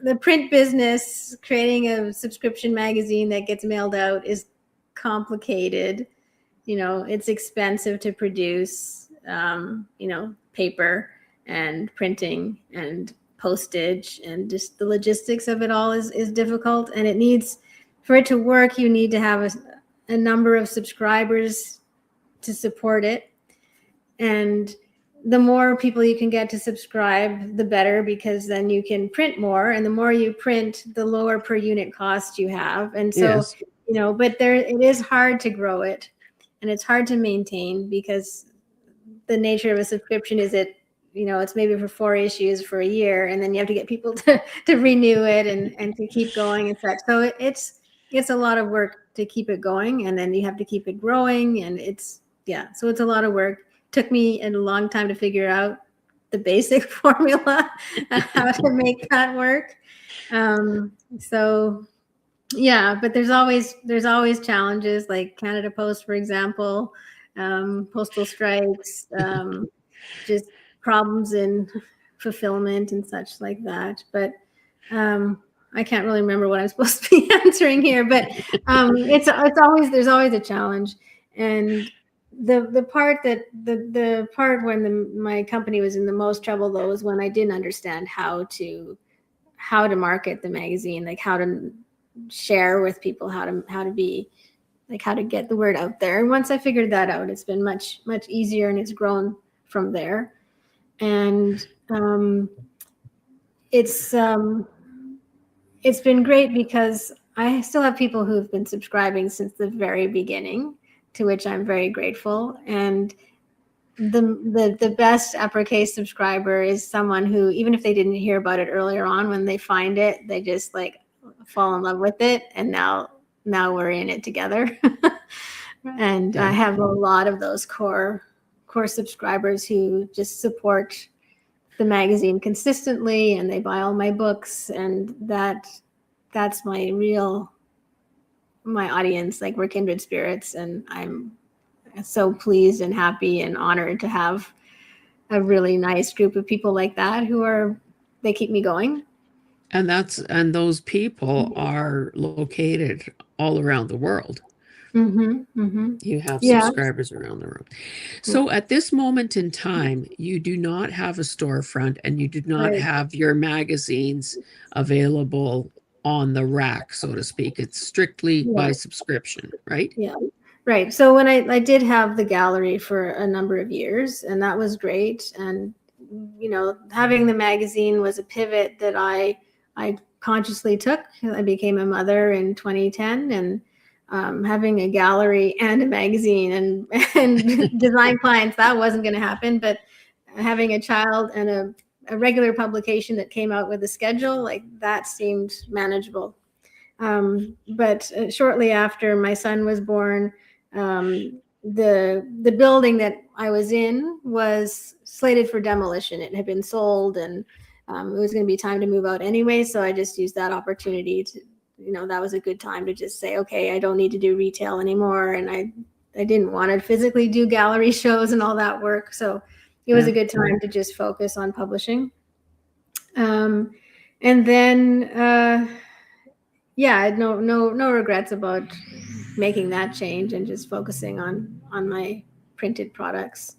the print business, creating a subscription magazine that gets mailed out is complicated. You know, it's expensive to produce, you know, paper and printing and postage, and just the logistics of it all is difficult. And it needs, for it to work, you need to have a number of subscribers to support it. And the more people you can get to subscribe, the better, because then you can print more. And the more you print, the lower per unit cost you have. And so, Yes. you know, but it is hard to grow it, and it's hard to maintain, because the nature of a subscription is you know, it's maybe for 4 issues for a year, and then you have to get people to renew it and to keep going and such. So it's a lot of work to keep it going, and then you have to keep it growing, and so it's a lot of work. Took me a long time to figure out the basic formula how to make that work. So yeah, but there's always challenges, like Canada Post, for example, postal strikes, just problems in fulfillment and such like that. But I can't really remember what I'm supposed to be answering here. But it's always, there's always a challenge. And the part when my company was in the most trouble, though, was when I didn't understand how to market the magazine, like how to share with people, how to be like how to get the word out there. And once I figured that out, it's been much easier, and it's grown from there. And it's been great because I still have people who've been subscribing since the very beginning, to which I'm very grateful. And the best Uppercase subscriber is someone who, even if they didn't hear about it earlier on, when they find it, they just like fall in love with it, and now we're in it together. And I have a lot of those core subscribers who just support the magazine consistently, and they buy all my books, and that's my audience. Like, we're kindred spirits, and I'm so pleased and happy and honored to have a really nice group of people like that they keep me going. And those people are located all around the world. You have subscribers around the world. So at this moment in time, you do not have a storefront, and you do not have your magazines available on the rack, so to speak. It's strictly by subscription, right? Yeah. Right. So when I did have the gallery for a number of years, and that was great. And, having the magazine was a pivot that I consciously took. I became a mother in 2010, and having a gallery and a magazine and design clients, that wasn't going to happen. But having a child and a regular publication that came out with a schedule, like, that seemed manageable. But shortly after my son was born, the building that I was in was slated for demolition. It had been sold, and it was going to be time to move out anyway. So I just used that opportunity to, that was a good time to just say, okay, I don't need to do retail anymore. And I didn't want to physically do gallery shows and all that work. So it was a good time to just focus on publishing. And then, no regrets about making that change and just focusing on my printed products.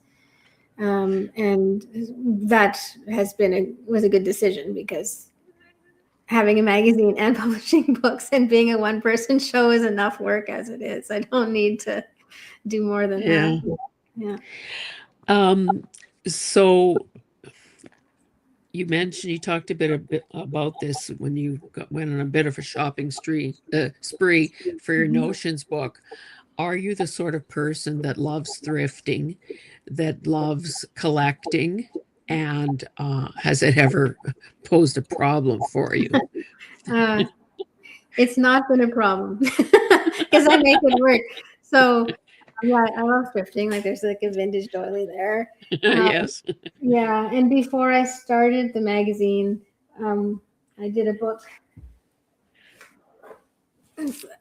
And that was a good decision, because having a magazine and publishing books and being a one-person show is enough work as it is. I don't need to do more than that. Yeah. So you talked a bit about this when you went on a bit of a shopping spree for your Notions book. Are you the sort of person that loves thrifting, that loves collecting, and has it ever posed a problem for you? It's not been a problem, because I make it work. So yeah, I love thrifting. Like, there's like a vintage doily there. Yes. Yeah. And before I started the magazine, I did a book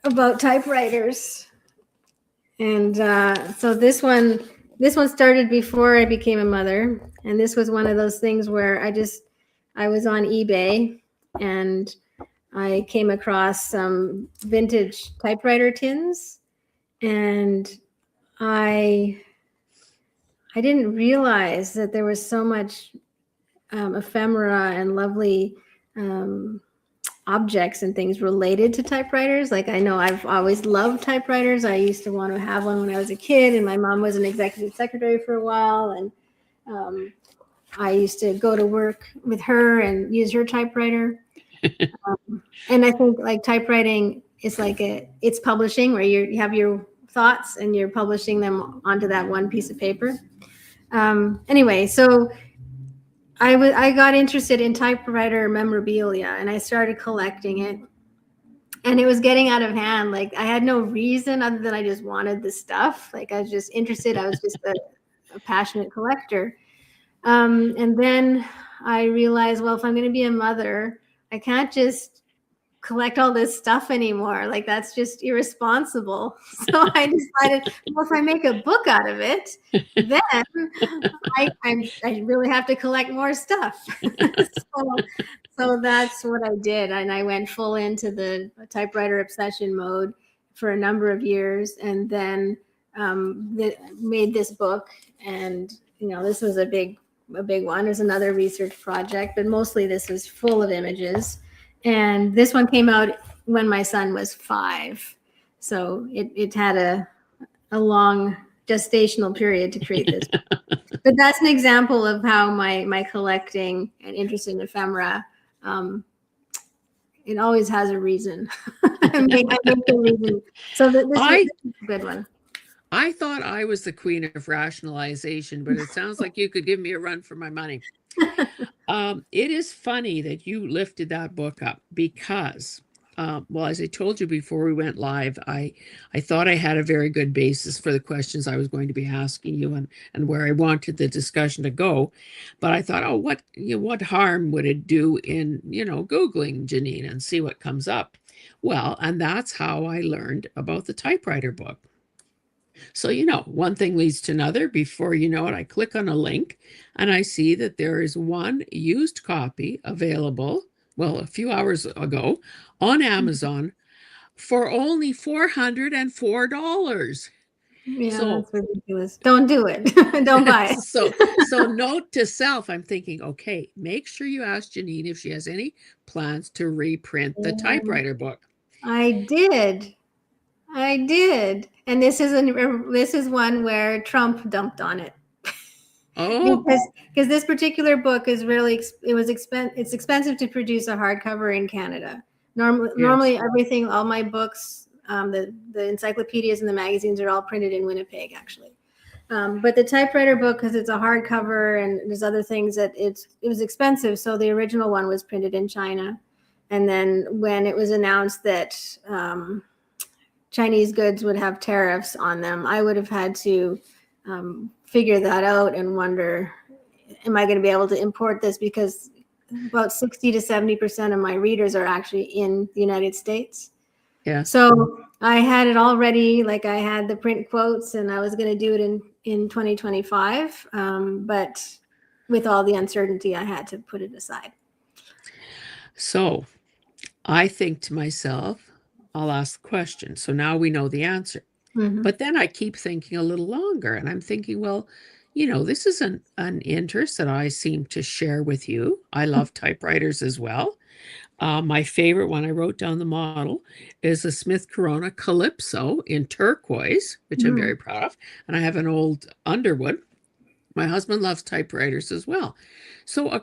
about typewriters. And so this one started before I became a mother. And this was one of those things where I was on eBay, and I came across some vintage typewriter tins, and I didn't realize that there was so much ephemera and lovely objects and things related to typewriters. Like, I know I've always loved typewriters. I used to want to have one when I was a kid, and my mom was an executive secretary for a while, and I used to go to work with her and use her typewriter. And I think, like, typewriting is like it's publishing, where you have your thoughts and you're publishing them onto that one piece of paper. Anyway, so I got interested in typewriter memorabilia, and I started collecting it, and it was getting out of hand. Like, I had no reason other than I just wanted the stuff. Like, I was just interested. I was just a passionate collector. And then I realized, well, if I'm going to be a mother, I can't just collect all this stuff anymore. Like, that's just irresponsible. So I decided, well, if I make a book out of it, then I really have to collect more stuff. So that's what I did. And I went full into the typewriter obsession mode for a number of years, and then made this book. And, this was a big one. It was another research project, but mostly this was full of images. And this one came out when my son was 5. So it had a long gestational period to create this. But that's an example of how my collecting and interest in ephemera, it always has a reason. I make a reason. So this is a good one. I thought I was the queen of rationalization, but it sounds like you could give me a run for my money. It is funny that you lifted that book up because, well, as I told you before we went live, I thought I had a very good basis for the questions I was going to be asking you and where I wanted the discussion to go. But I thought, oh, what harm would it do in, Googling Janine and see what comes up? Well, and that's how I learned about the typewriter book. So, one thing leads to another. Before you know it, I click on a link and I see that there is one used copy available, well, a few hours ago on Amazon for only $404. Yeah, that's ridiculous. Don't do it. Don't buy it. So note to self, I'm thinking, okay, make sure you ask Janine if she has any plans to reprint the typewriter book. I did. And this is one where Trump dumped on it. Oh, because this particular book is really it's expensive to produce a hardcover in Canada. Normally everything, all my books, the encyclopedias and the magazines are all printed in Winnipeg, actually. But the typewriter book, because it's a hardcover and there's other things that it was expensive. So the original one was printed in China, and then when it was announced that Chinese goods would have tariffs on them, I would have had to figure that out and wonder, am I going to be able to import this? Because about 60 to 70% of my readers are actually in the United States. Yeah. So I had it all ready, like I had the print quotes, and I was going to do it in 2025. But with all the uncertainty, I had to put it aside. So I think to myself, I'll ask the question. So now we know the answer. Mm-hmm. But then I keep thinking a little longer, and I'm thinking, well, this is an interest that I seem to share with you. I love typewriters as well. My favorite one, I wrote down the model, is a Smith Corona Calypso in turquoise, which I'm very proud of. And I have an old Underwood. My husband loves typewriters as well. So a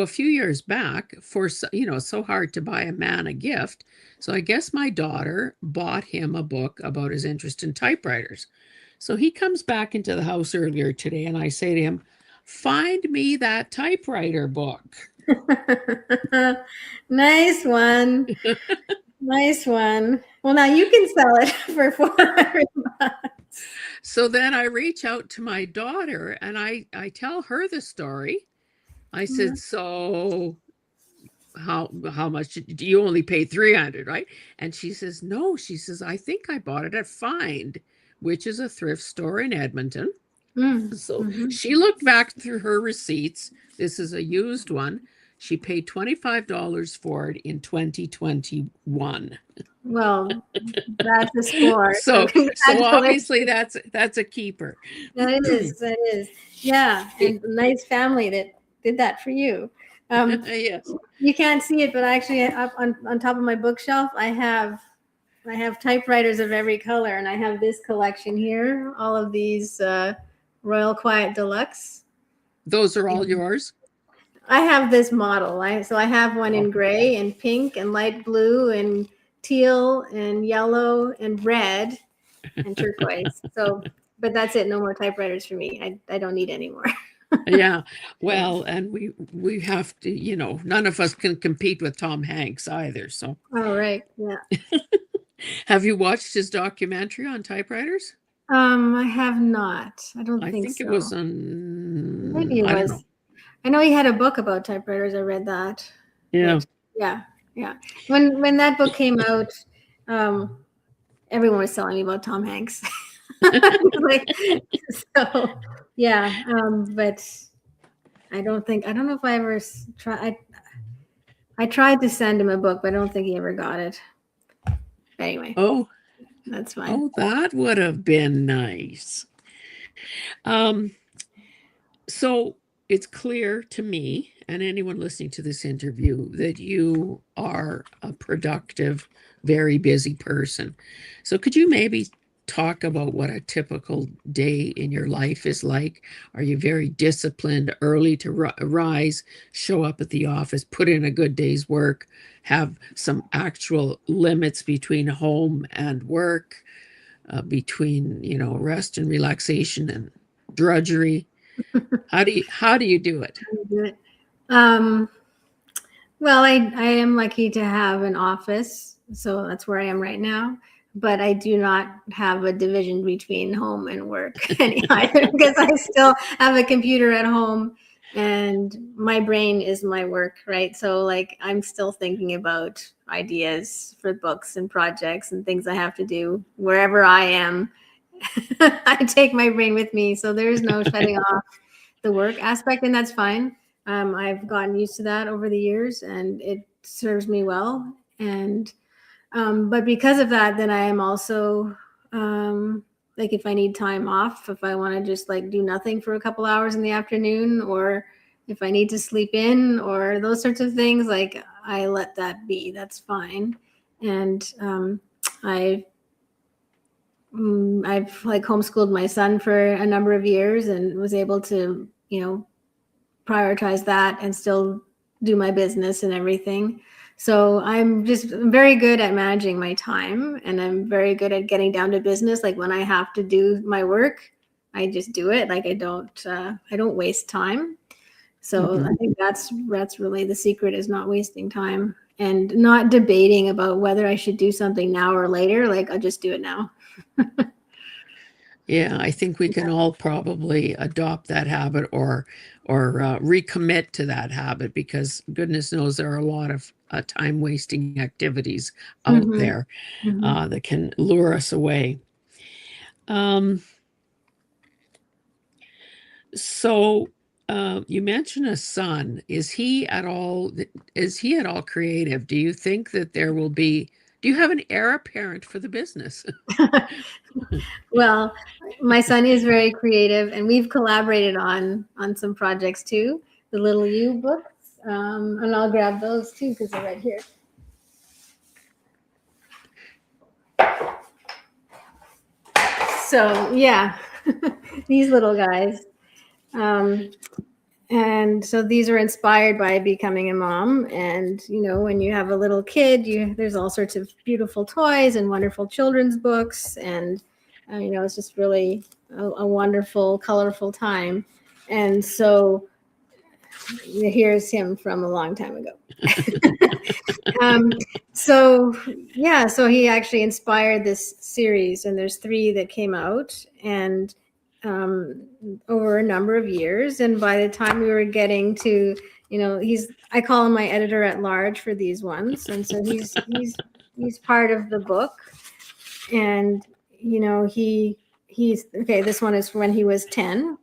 few years back, for so hard to buy a man a gift. So I guess my daughter bought him a book about his interest in typewriters. So he comes back into the house earlier today, and I say to him, "Find me that typewriter book." Nice one. Nice one. Well, now you can sell it for $400. So then I reach out to my daughter and I tell her the story. I said, so how much do you only pay $300, right? And she says, no, I think I bought it at Find, which is a thrift store in Edmonton. So she looked back through her receipts. This is a used one. She paid $25 for it in 2021. Well, that's a score. So obviously that's a keeper. That is. Yeah, and nice family that did that for you. Yes. You can't see it, but actually up on top of my bookshelf, I have typewriters of every color, and I have this collection here, all of these Royal Quiet Deluxe. Those are all yours? I have this model. So I have one in gray and pink and light blue and teal and yellow and red and turquoise. But that's it. No more typewriters for me. I don't need any more. Yeah. Well, and we have to, none of us can compete with Tom Hanks either. So. Oh, right. Yeah. Have you watched his documentary on typewriters? I have not. I think so. It was on. Maybe it was. I know he had a book about typewriters. I read that. Yeah. But yeah. When that book came out, everyone was telling me about Tom Hanks. So yeah. But I don't know if I ever tried. I tried to send him a book, but I don't think he ever got it. Anyway. Oh, that's fine. Oh, that would have been nice. So it's clear to me, and anyone listening to this interview that you are a productive, very busy person. So, could you maybe talk about what a typical day in your life is like? Are you very disciplined, early to rise, show up at the office, put in a good day's work, have some actual limits between home and work, between rest and relaxation and drudgery? How do you do it? Um, well, I am lucky to have an office, so that's where I am right now. But I do not have a division between home and work any either, because I still have a computer at home and my brain is my work, right? So like I'm still thinking about ideas for books and projects and things I have to do wherever I am. I take my brain with me, so there's no shutting off the work aspect, and that's fine. I've gotten used to that over the years, and it serves me well. And but because of that, then I am also like if I need time off, if I want to just like do nothing for a couple hours in the afternoon, or if I need to sleep in, or those sorts of things, like I let that be. That's fine. And I I've like homeschooled my son for a number of years and was able to, prioritize that and still do my business and everything. So I'm just very good at managing my time, and I'm very good at getting down to business. Like when I have to do my work, I just do it. Like I don't waste time. So I think that's really the secret, is not wasting time and not debating about whether I should do something now or later. Like I'll just do it now. Yeah, I think we can all probably adopt that habit, or recommit to that habit, because goodness knows there are a lot of time wasting activities out Mm-hmm. there Mm-hmm. that can lure us away. Um, so you mentioned a son. Is he at all creative? Do you think that there will be? Do you have an heir apparent for the business? Well, my son is very creative, and we've collaborated on some projects too. The Little You books, and I'll grab those too because they're right here. So yeah, these little guys. Um, and so these are inspired by becoming a mom. And when you have a little kid, there's all sorts of beautiful toys and wonderful children's books, and it's just really a wonderful, colorful time. And so here's him from a long time ago. So yeah, so he actually inspired this series, and there's 3 that came out, and over a number of years. And by the time we were getting to, I call him my editor at large for these ones, and so he's part of the book. And he's okay. This one is when he was 10,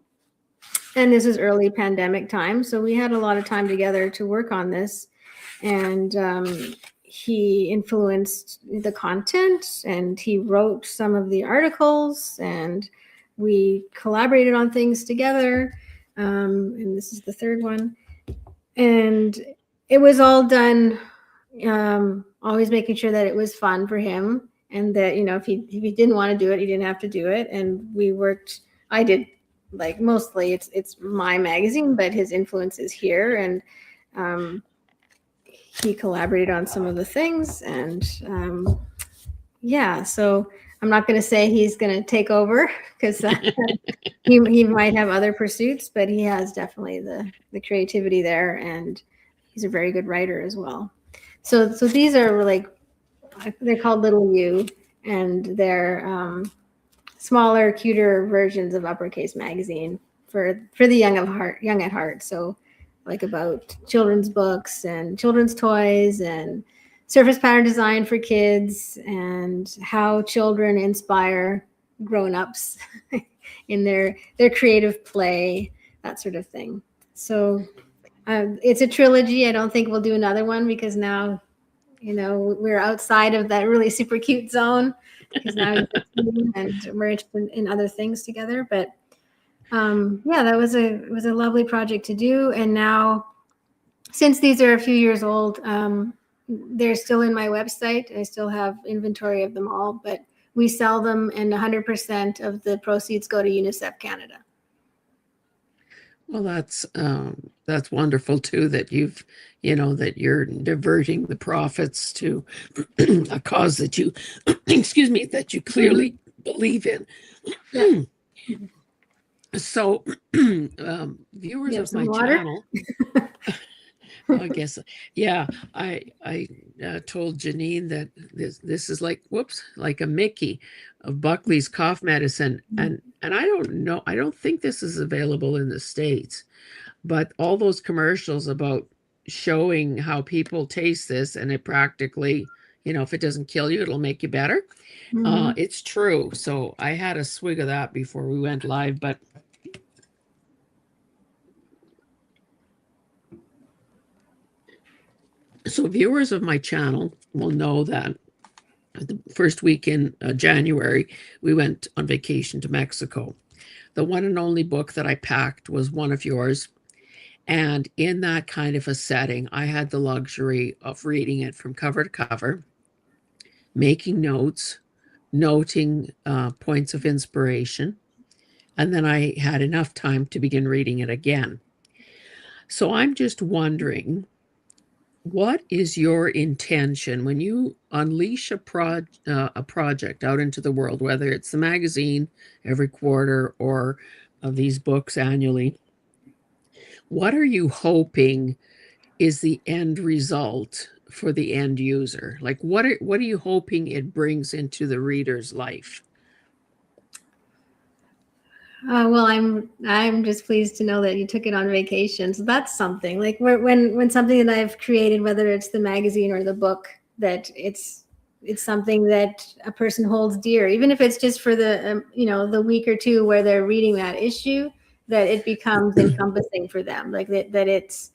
and this is early pandemic time, so we had a lot of time together to work on this. And he influenced the content, and he wrote some of the articles, and we collaborated on things together. And this is the 3rd one. And it was all done, always making sure that it was fun for him, and that, if he didn't want to do it, he didn't have to do it. And I did, like, mostly it's my magazine, but his influence is here. And he collaborated on some of the things. And yeah, so I'm not going to say he's going to take over, because he might have other pursuits, but he has definitely the creativity there, and he's a very good writer as well. So these are like, they're called Little You, and they're smaller, cuter versions of Uppercase magazine for the young at heart. So like about children's books and children's toys and surface pattern design for kids, and how children inspire grown-ups in their creative play, that sort of thing. So it's a trilogy. I don't think we'll do another one, because now we're outside of that really super cute zone, because now he's 15 and we're interested in other things together. But yeah, it was a lovely project to do. And now since these are a few years old, they're still in my website. I still have inventory of them all, but we sell them, and 100% of the proceeds go to UNICEF Canada. Well, that's wonderful too, that you've, that you're diverting the profits to a cause that you, excuse me, that you clearly believe in. Yeah. So, viewers You have of some my water? channel, I guess, yeah, I told Janine that this is like, whoops, like a Mickey of Buckley's cough medicine, and I don't know, I don't think this is available in the States, but all those commercials about showing how people taste this, and it practically, if it doesn't kill you, it'll make you better. Mm-hmm. It's true. So I had a swig of that before we went live, but so viewers of my channel will know that the first week in January, we went on vacation to Mexico. The one and only book that I packed was one of yours. And in that kind of a setting, I had the luxury of reading it from cover to cover, making notes, noting points of inspiration. And then I had enough time to begin reading it again. So I'm just wondering, what is your intention when you unleash a project out into the world, whether it's the magazine every quarter or these books annually? What are you hoping is the end result for the end user? Like, what are you hoping it brings into the reader's life? Well, I'm just pleased to know that you took it on vacation. So that's something. Like when something that I've created, whether it's the magazine or the book, that it's something that a person holds dear, even if it's just for the the week or two where they're reading that issue, that it becomes encompassing for them, like that it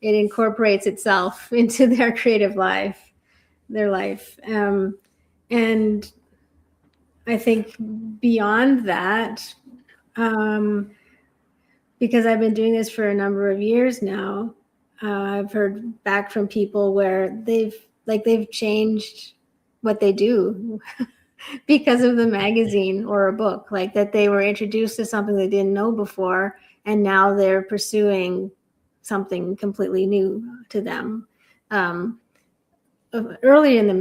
incorporates itself into their creative life, their life. And I think beyond that, because I've been doing this for a number of years now, I've heard back from people where they've changed what they do because of the magazine or a book, like that they were introduced to something they didn't know before, and now they're pursuing something completely new to them. Early in the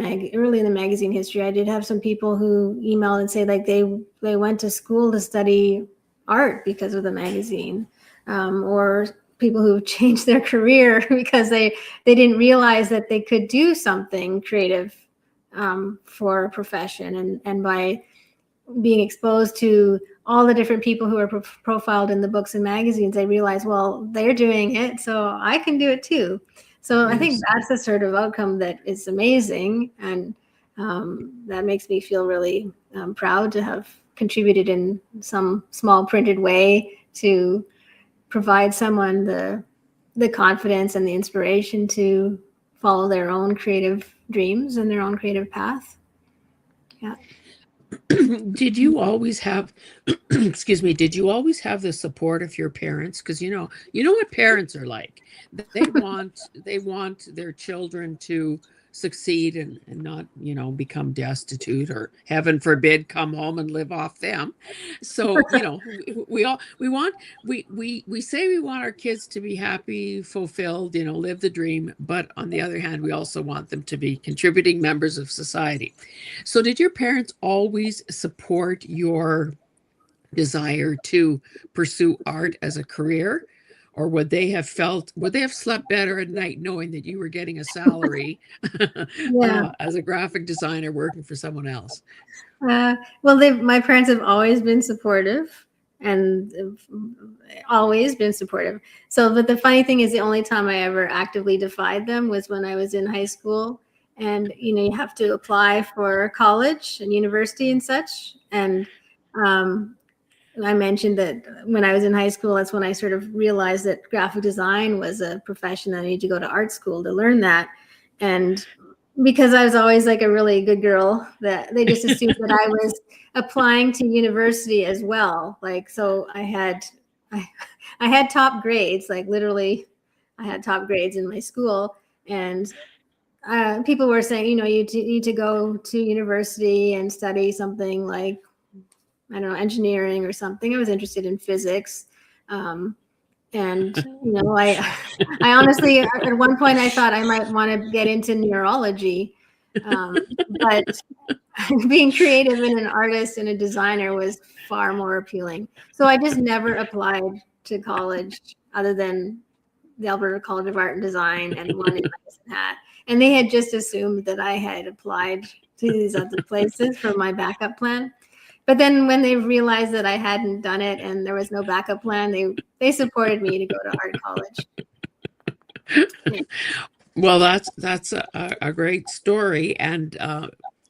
magazine history, I did have some people who emailed and say like they went to school to study art because of the magazine, or people who changed their career because they didn't realize that they could do something creative for a profession, and by being exposed to all the different people who are profiled in the books and magazines, they realize, well, they're doing it, so I can do it too. So I think that's the sort of outcome that is amazing, and that makes me feel really proud to have contributed in some small printed way to provide someone the confidence and the inspiration to follow their own creative dreams and their own creative path. Yeah. Did you always have excuse me, did you always have the support of your parents? Because you know what parents are like. They want their children to succeed and not, become destitute, or heaven forbid come home and live off them. So, we say we want our kids to be happy, fulfilled, live the dream, but on the other hand, we also want them to be contributing members of society. So did your parents always support your desire to pursue art as a career? Or would they have slept better at night knowing that you were getting a salary Yeah. as a graphic designer working for someone else? Well, my parents have always been supportive, and always been supportive. So, but the funny thing is, the only time I ever actively defied them was when I was in high school, and you have to apply for college and university and such. And I mentioned that when I was in high school, that's when I sort of realized that graphic design was a profession that I needed to go to art school to learn that. And because I was always like a really good girl, that they just assumed that I was applying to university as well. Like, so I had top grades, like literally I had top grades in my school, and people were saying, you know, you need to go to university and study something like, I don't know, engineering or something. I was interested in physics. And, you know, I honestly, at one point I thought I might want to get into neurology. But being creative and an artist and a designer was far more appealing. So I just never applied to college other than the Alberta College of Art and Design and one in Medicine Hat. And they had just assumed that I had applied to these other places for my backup plan. But then when they realized that I hadn't done it and there was no backup plan, they supported me to go to art college. Yeah. Well, that's a great story, and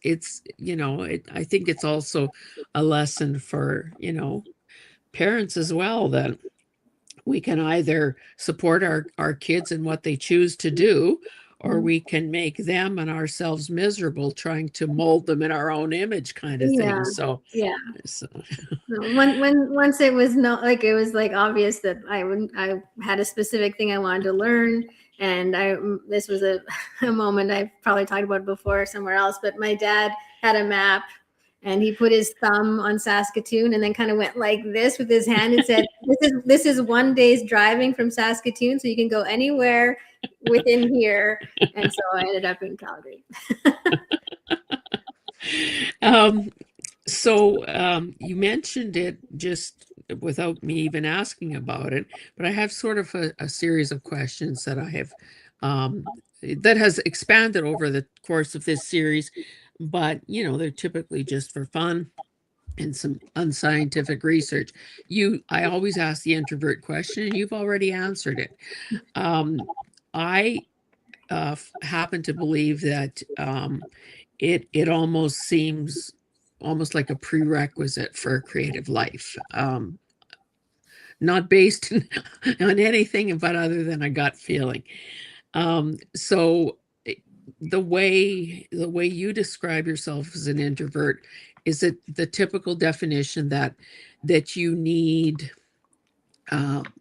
it's, you know, I think it's also a lesson for, you know, parents as well, that we can either support our kids in what they choose to do, or we can make them and ourselves miserable trying to mold them in our own image, kind of thing. So yeah. Once it was it was like obvious that I had a specific thing I wanted to learn, and this was a moment I've probably talked about before somewhere else, but my dad had a map and he put his thumb on Saskatoon and then kind of went like this with his hand and said, this is 1 day's driving from Saskatoon, so you can go anywhere within here. And so I ended up in Calgary. So you mentioned it just without me even asking about it, but I have sort of a series of questions that I have that has expanded over the course of this series, but you know, they're typically just for fun and some unscientific research. I always ask the introvert question, and you've already answered it. I happen to believe that it almost seems almost like a prerequisite for a creative life, not based on anything but other than a gut feeling. So the way you describe yourself as an introvert, is it the typical definition that you need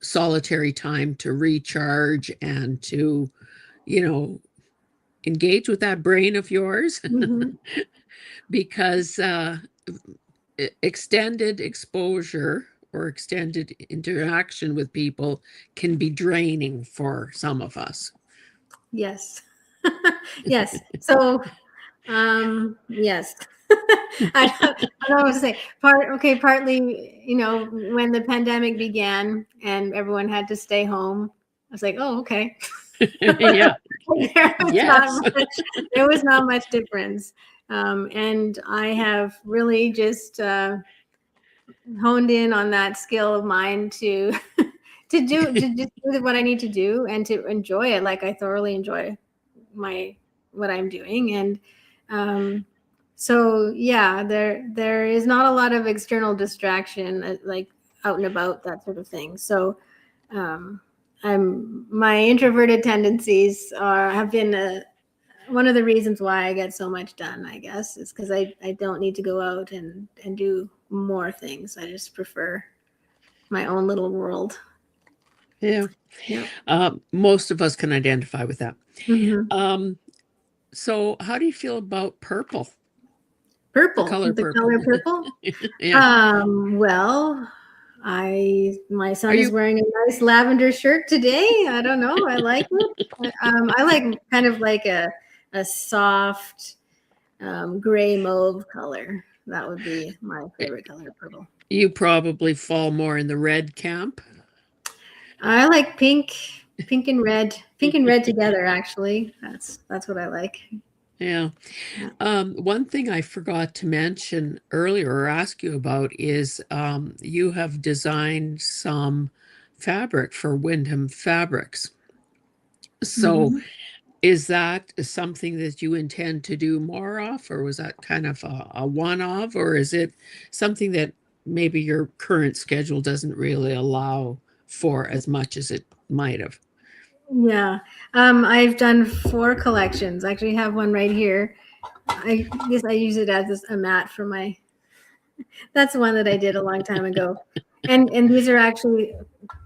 solitary time to recharge and to, you know, engage with that brain of yours? Mm-hmm. Because extended exposure or extended interaction with people can be draining for some of us. Yes. Yes. So, yes. I don't know what to say. Partly, you know, when the pandemic began and everyone had to stay home, I was like, oh, okay. Yeah. There was not much difference. And I have really just honed in on that skill of mine to to just do what I need to do and to enjoy it. Like I thoroughly enjoy what I'm doing. And so yeah, there is not a lot of external distraction like out and about, that sort of thing. So my introverted tendencies have been one of the reasons why I get so much done, I guess, is because I don't need to go out and do more things. I just prefer my own little world. Yeah. Most of us can identify with that. Mm-hmm. So how do you feel about purple? Purple. The color purple. Color purple? Yeah. Well, my son is wearing a nice lavender shirt today. I don't know. I like it. I like kind of like a soft gray mauve color. That would be my favorite color, purple. You probably fall more in the red camp. I like pink and red together. Actually, that's what I like. Yeah. One thing I forgot to mention earlier or ask you about is you have designed some fabric for Windham Fabrics. So is that something that you intend to do more of, or was that kind of a one-off, or is it something that maybe your current schedule doesn't really allow for as much as it might have? Yeah. I've done 4 collections. I actually have one right here. I guess I use it as a mat for that's one that I did a long time ago. And these are actually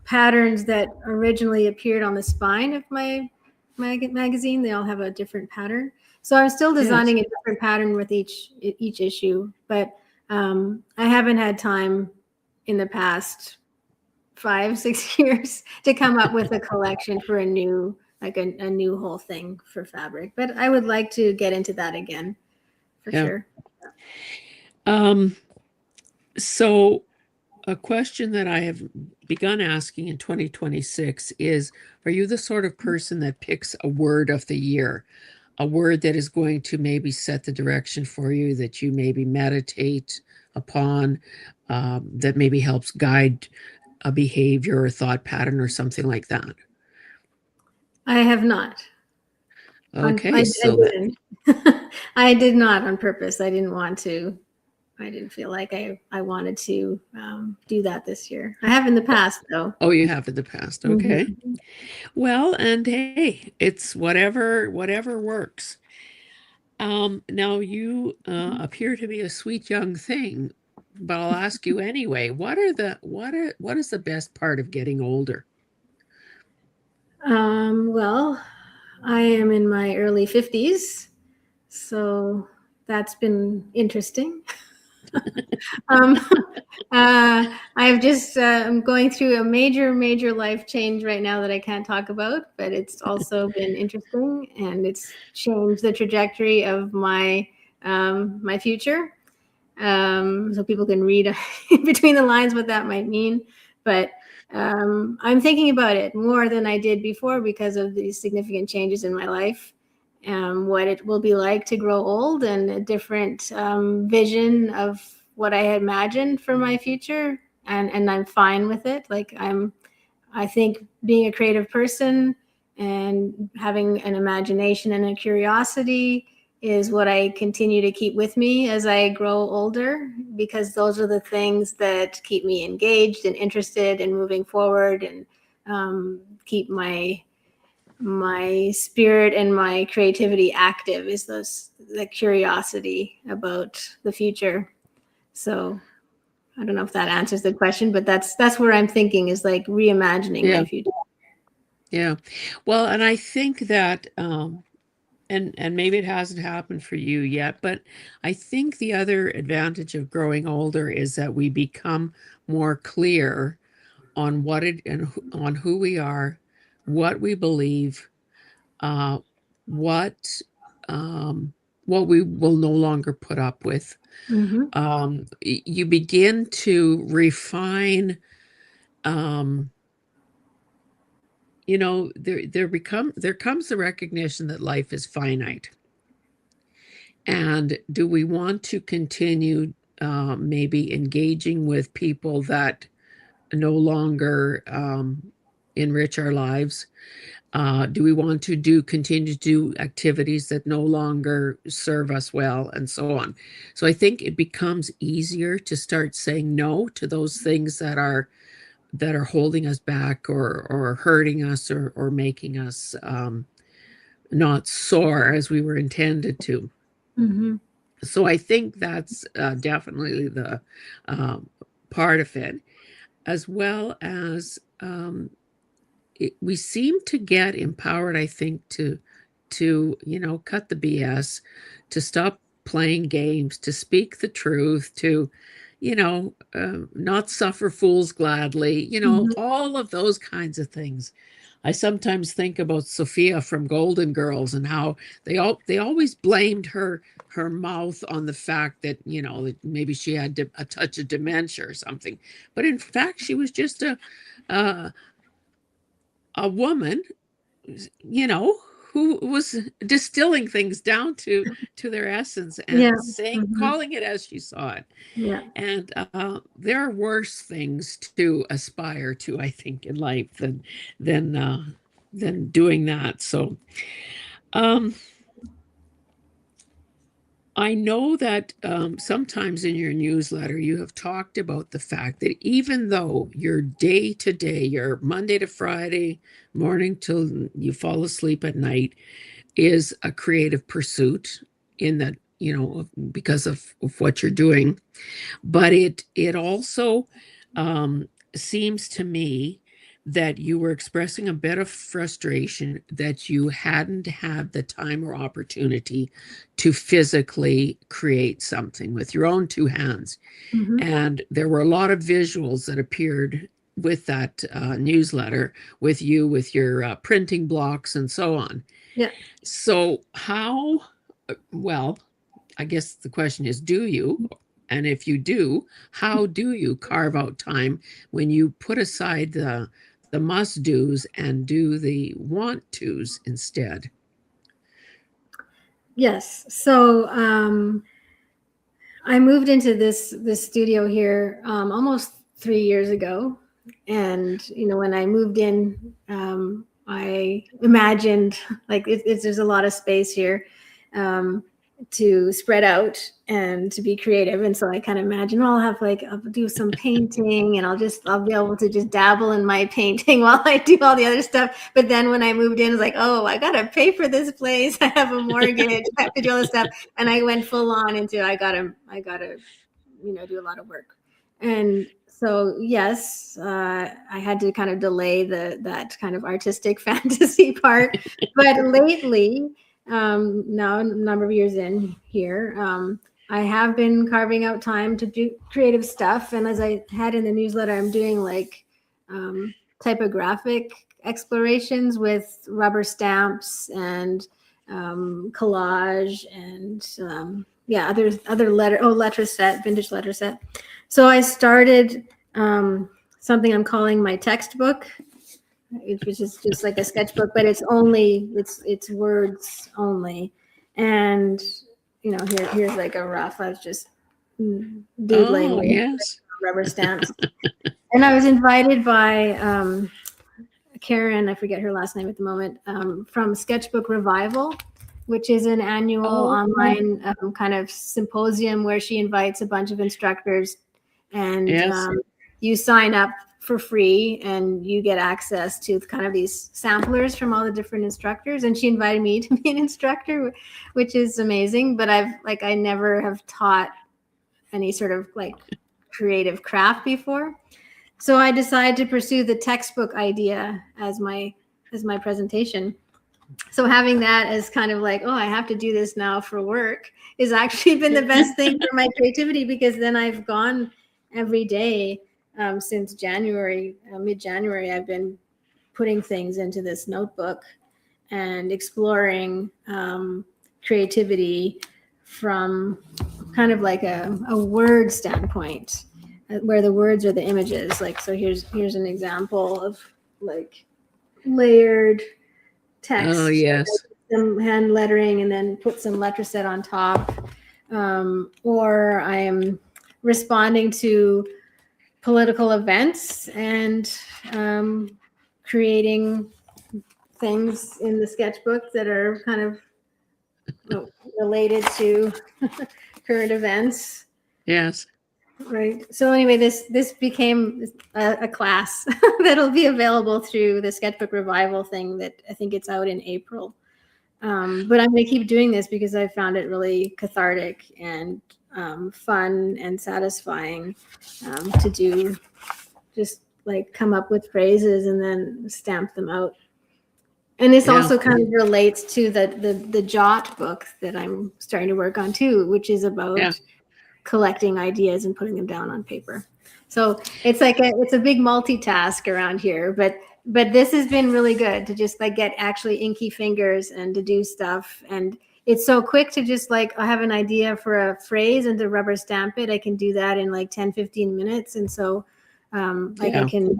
patterns that originally appeared on the spine of my magazine. They all have a different pattern. So I'm still designing a different pattern with each issue, but I haven't had time in the past 5-6 years to come up with a collection for a new, like a new whole thing for fabric. But I would like to get into that again for sure. So a question that I have begun asking in 2026 is, are you the sort of person that picks a word of the year, a word that is going to maybe set the direction for you, that you maybe meditate upon, that maybe helps guide a behavior or thought pattern or something like that? I have not. Okay, I so didn't. I did not on purpose. I didn't want to. I didn't feel like I wanted to do that this year. I have in the past, though. Oh, you have in the past. Okay. Mm-hmm. Well, and hey, it's whatever works. Now you appear to be a sweet young thing, but I'll ask you anyway. What is the best part of getting older? Well, I am in my early 50s, so that's been interesting. um, I've just I'm going through a major life change right now that I can't talk about, but it's also been interesting, and it's changed the trajectory of my my future. So people can read between the lines what that might mean, but I'm thinking about it more than I did before because of these significant changes in my life. What it will be like to grow old, and a different vision of what I had imagined for my future, and I'm fine with it. Like I think being a creative person and having an imagination and a curiosity is what I continue to keep with me as I grow older, because those are the things that keep me engaged and interested and moving forward, and keep my spirit and my creativity active, is the curiosity about the future. So I don't know if that answers the question, but that's where I'm thinking, is like reimagining my future. Yeah. Well, and I think that and maybe it hasn't happened for you yet, but I think the other advantage of growing older is that we become more clear on what it and on who we are, what we believe, uh, what what we will no longer put up with. Mm-hmm. You begin to refine. There comes the recognition that life is finite, and do we want to continue maybe engaging with people that no longer enrich our lives? Do we want to continue to do activities that no longer serve us well, and so on? So I think it becomes easier to start saying no to those things that are holding us back, or hurting us, or making us not soar as we were intended to. Mm-hmm. So I think that's definitely the part of it, as well as we seem to get empowered, I think, to cut the BS, to stop playing games, to speak the truth, to not suffer fools gladly, Mm-hmm. all of those kinds of things. I sometimes think about Sophia from Golden Girls, and how they always blamed her mouth on the fact that that maybe she had a touch of dementia or something, but in fact she was just a, a woman, you know, who was distilling things down to their essence, Yeah. and saying, Mm-hmm. calling it as she saw it. Yeah. And there are worse things to aspire to, I think, in life than than doing that. So um, I know that sometimes in your newsletter you have talked about the fact that even though your day to day, your Monday to Friday, morning till you fall asleep at night, is a creative pursuit, in that, because of what you're doing, but it also seems to me that you were expressing a bit of frustration that you hadn't had the time or opportunity to physically create something with your own two hands. Mhm. And there were a lot of visuals that appeared with that newsletter with you, with your printing blocks and so on. Yeah. So, how, well, I guess the question is, do you? And if you do, how do you carve out time when you put aside the must do's and do the want to's instead? Yes. So I moved into this studio here almost 3 years ago, and when I moved in, I imagined like there's a lot of space here um, to spread out and to be creative, and so I kind of imagined, well, I'll do some painting, and I'll be able to just dabble in my painting while I do all the other stuff. But then when I moved in, it's like, oh, I gotta pay for this place. I have a mortgage. I have to do all this stuff, and I went full on into I gotta do a lot of work. And so yes, I had to kind of delay that kind of artistic fantasy part. But lately, now a number of years in here, I have been carving out time to do creative stuff. And as I had in the newsletter, I'm doing like typographic explorations with rubber stamps and collage and other letter set, vintage letter set. So I started something I'm calling my textbook, which is just like a sketchbook, but it's words only. And here's like a rough. I was just doodling with Yes. rubber stamps. And I was invited by Karen, I forget her last name at the moment, from Sketchbook Revival, which is an annual online kind of symposium where she invites a bunch of instructors, and Yes. You sign up for free and you get access to kind of these samplers from all the different instructors. And she invited me to be an instructor, which is amazing. But I never have taught any sort of like creative craft before. So I decided to pursue the textbook idea as my presentation. So having that as kind of like, oh, I have to do this now for work is actually been the best thing for my creativity, because then I've gone every day since January, mid-January. I've been putting things into this notebook and exploring creativity from kind of like a word standpoint, where the words are the images. Like, so here's an example of like layered text. Oh, yes. Some hand lettering and then put some letter set on top. Or I am responding to political events and creating things in the sketchbook that are kind of related to current events. Yes. Right. So anyway, this became a class that'll be available through the Sketchbook Revival thing that I think it's out in April. But I'm going to keep doing this because I found it really cathartic and fun and satisfying to do, just like come up with phrases and then stamp them out. And this also kind of relates to the Jot book that I'm starting to work on too, which is about collecting ideas and putting them down on paper. So it's like it's a big multitask around here, but this has been really good to just like get actually inky fingers and to do stuff. And it's so quick to just like, I have an idea for a phrase and to rubber stamp it. I can do that in like 10-15 minutes. And so I can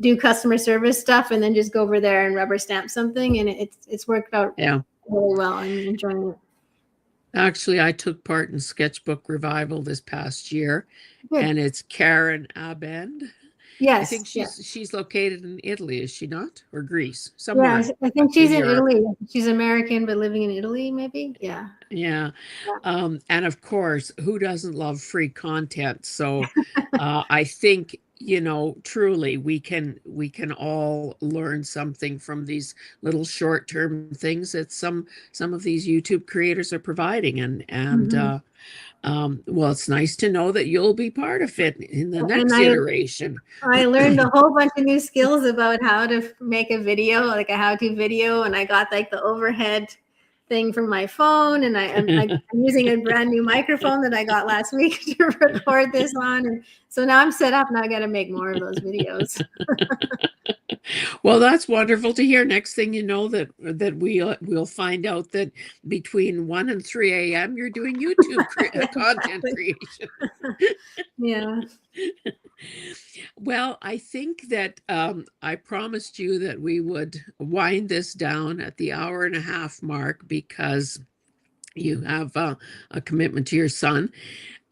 do customer service stuff and then just go over there and rubber stamp something. And it's worked out really well. I'm enjoying it. Actually, I took part in Sketchbook Revival this past year. Good. And it's Karen Abend. Yes. I think she's located in Italy, is she not? Or Greece? Somewhere. Yeah, I think she's in Italy. She's American, but living in Italy, maybe. Yeah. Yeah. And of course, who doesn't love free content? So I think truly we can all learn something from these little short-term things that some of these YouTube creators are providing. And Mhm. well, it's nice to know that you'll be part of it in the And next iteration. I learned a whole bunch of new skills about how to make a video, like a how-to video, and I got like the overhead thing from my phone, and I'm using a brand new microphone that I got last week to record this on, and so now I'm set up. Now I got to make more of those videos. Well, that's wonderful to hear. Next thing you know, that we'll find out that between 1 and 3 a.m. you're doing YouTube content creation. Yeah. Well, I think that I promised you that we would wind this down at the hour and a half mark because you have a commitment to your son.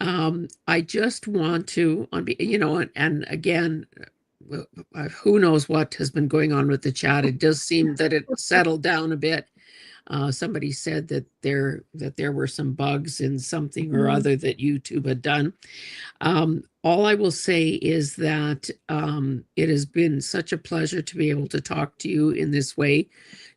I just want to, and again, who knows what has been going on with the chat. It does seem that it settled down a bit. Somebody said that there were some bugs in something or other that YouTube had done. All I will say is that it has been such a pleasure to be able to talk to you in this way,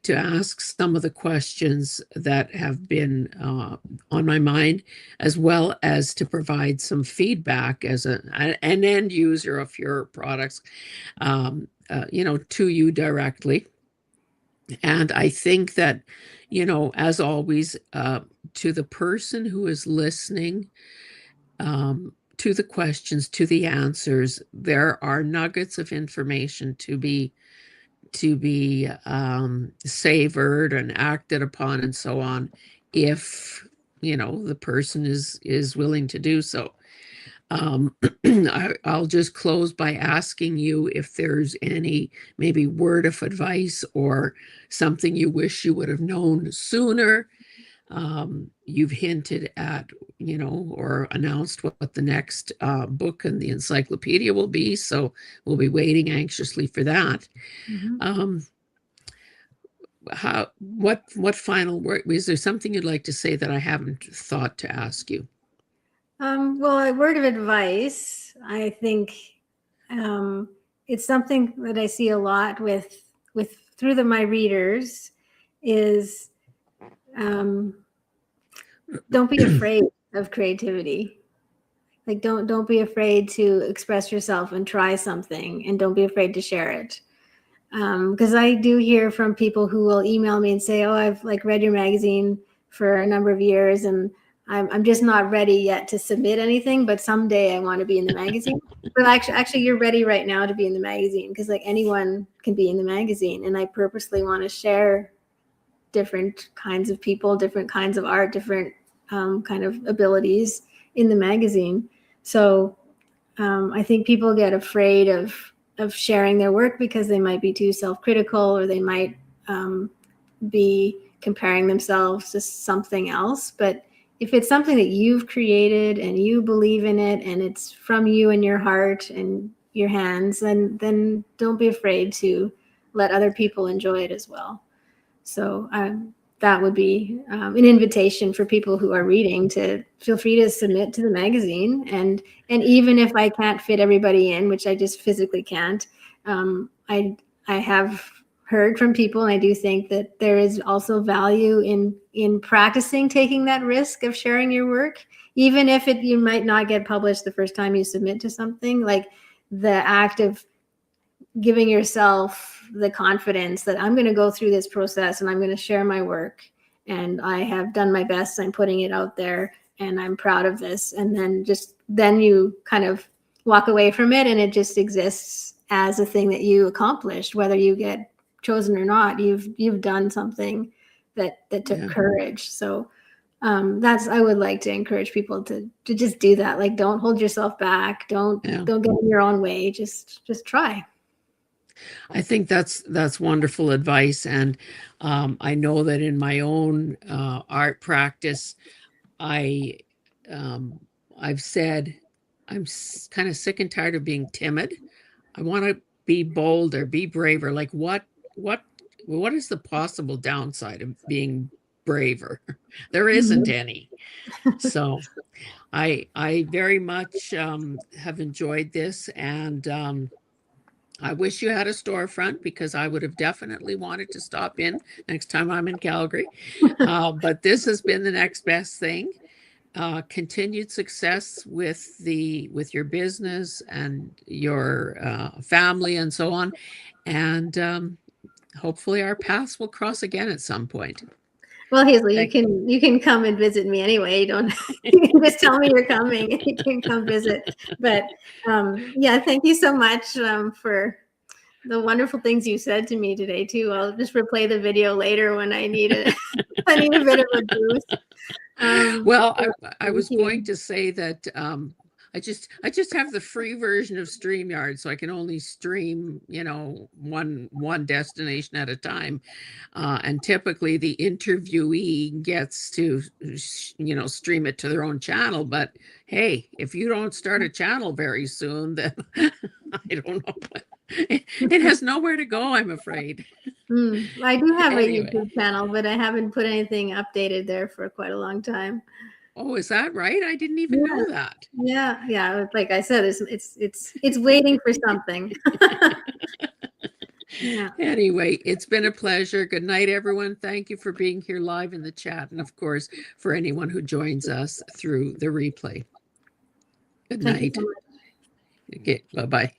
to ask some of the questions that have been on my mind, as well as to provide some feedback as an end user of your products, to you directly. And I think that, as always, to the person who is listening, to the questions, to the answers, there are nuggets of information to be savored and acted upon and so on, if the person is willing to do so. I'll just close by asking you if there's any maybe word of advice or something you wish you would have known sooner. You've hinted at, or announced what the next book in the encyclopedia will be, so we'll be waiting anxiously for that. Mhm. What final word, is there something you'd like to say that I haven't thought to ask you? Well, a word of advice, I think it's something that I see a lot with through my readers is um, don't be afraid of creativity. Like don't be afraid to express yourself and try something, and don't be afraid to share it. Because I do hear from people who will email me and say, "Oh, I've like read your magazine for a number of years, and I'm just not ready yet to submit anything, but someday I want to be in the magazine." But actually, you're ready right now to be in the magazine, because like anyone can be in the magazine, and I purposely want to share different kinds of people, different kinds of art, different kind of abilities in the magazine. So I think people get afraid of sharing their work because they might be too self-critical, or they might be comparing themselves to something else. But if it's something that you've created and you believe in it, and it's from you and your heart and your hands, then don't be afraid to let other people enjoy it as well. So that would be an invitation for people who are reading to feel free to submit to the magazine. And even if I can't fit everybody in, which I just physically can't, I have heard from people, and I do think that there is also value in practicing taking that risk of sharing your work, even if you might not get published the first time you submit to something. Like the act of giving yourself the confidence that I'm going to go through this process and I'm going to share my work, and I have done my best. I'm putting it out there and I'm proud of this. And then you kind of walk away from it, and it just exists as a thing that you accomplished, whether you get chosen or not. You've done something that took courage. So I would like to encourage people to just do that. Like, don't hold yourself back. Don't get in your own way. Just try. I think that's wonderful advice. And I know that in my own art practice, I I've said I'm kind of sick and tired of being timid. I want to be bolder, be braver. Like what is the possible downside of being braver. There isn't any. So I very much have enjoyed this, and I wish you had a storefront, because I would have definitely wanted to stop in next time I'm in Calgary. But this has been the next best thing. Continued success with your business and your family and so on, and hopefully our paths will cross again at some point. Well, Hazel, Thank you can come and visit me anyway. You don't you can just tell me you're coming and you can come visit. But yeah, thank you so much for the wonderful things you said to me today too. I'll just replay the video later when I need it. I need a bit of a boost. Well, So I was thank you. going to say that I just have the free version of StreamYard, so I can only stream, one destination at a time. And typically the interviewee gets to, stream it to their own channel. But hey, if you don't start a channel very soon, then I don't know. It has nowhere to go, I'm afraid. I do have a Anyway. YouTube channel, but I haven't put anything updated there for quite a long time. Oh, is that right? I didn't even know that. Yeah. Like I said, it's waiting for something. Yeah. Anyway, it's been a pleasure. Good night, everyone. Thank you for being here live in the chat, and of course, for anyone who joins us through the replay. Good Thank you night. so much. Okay, bye-bye.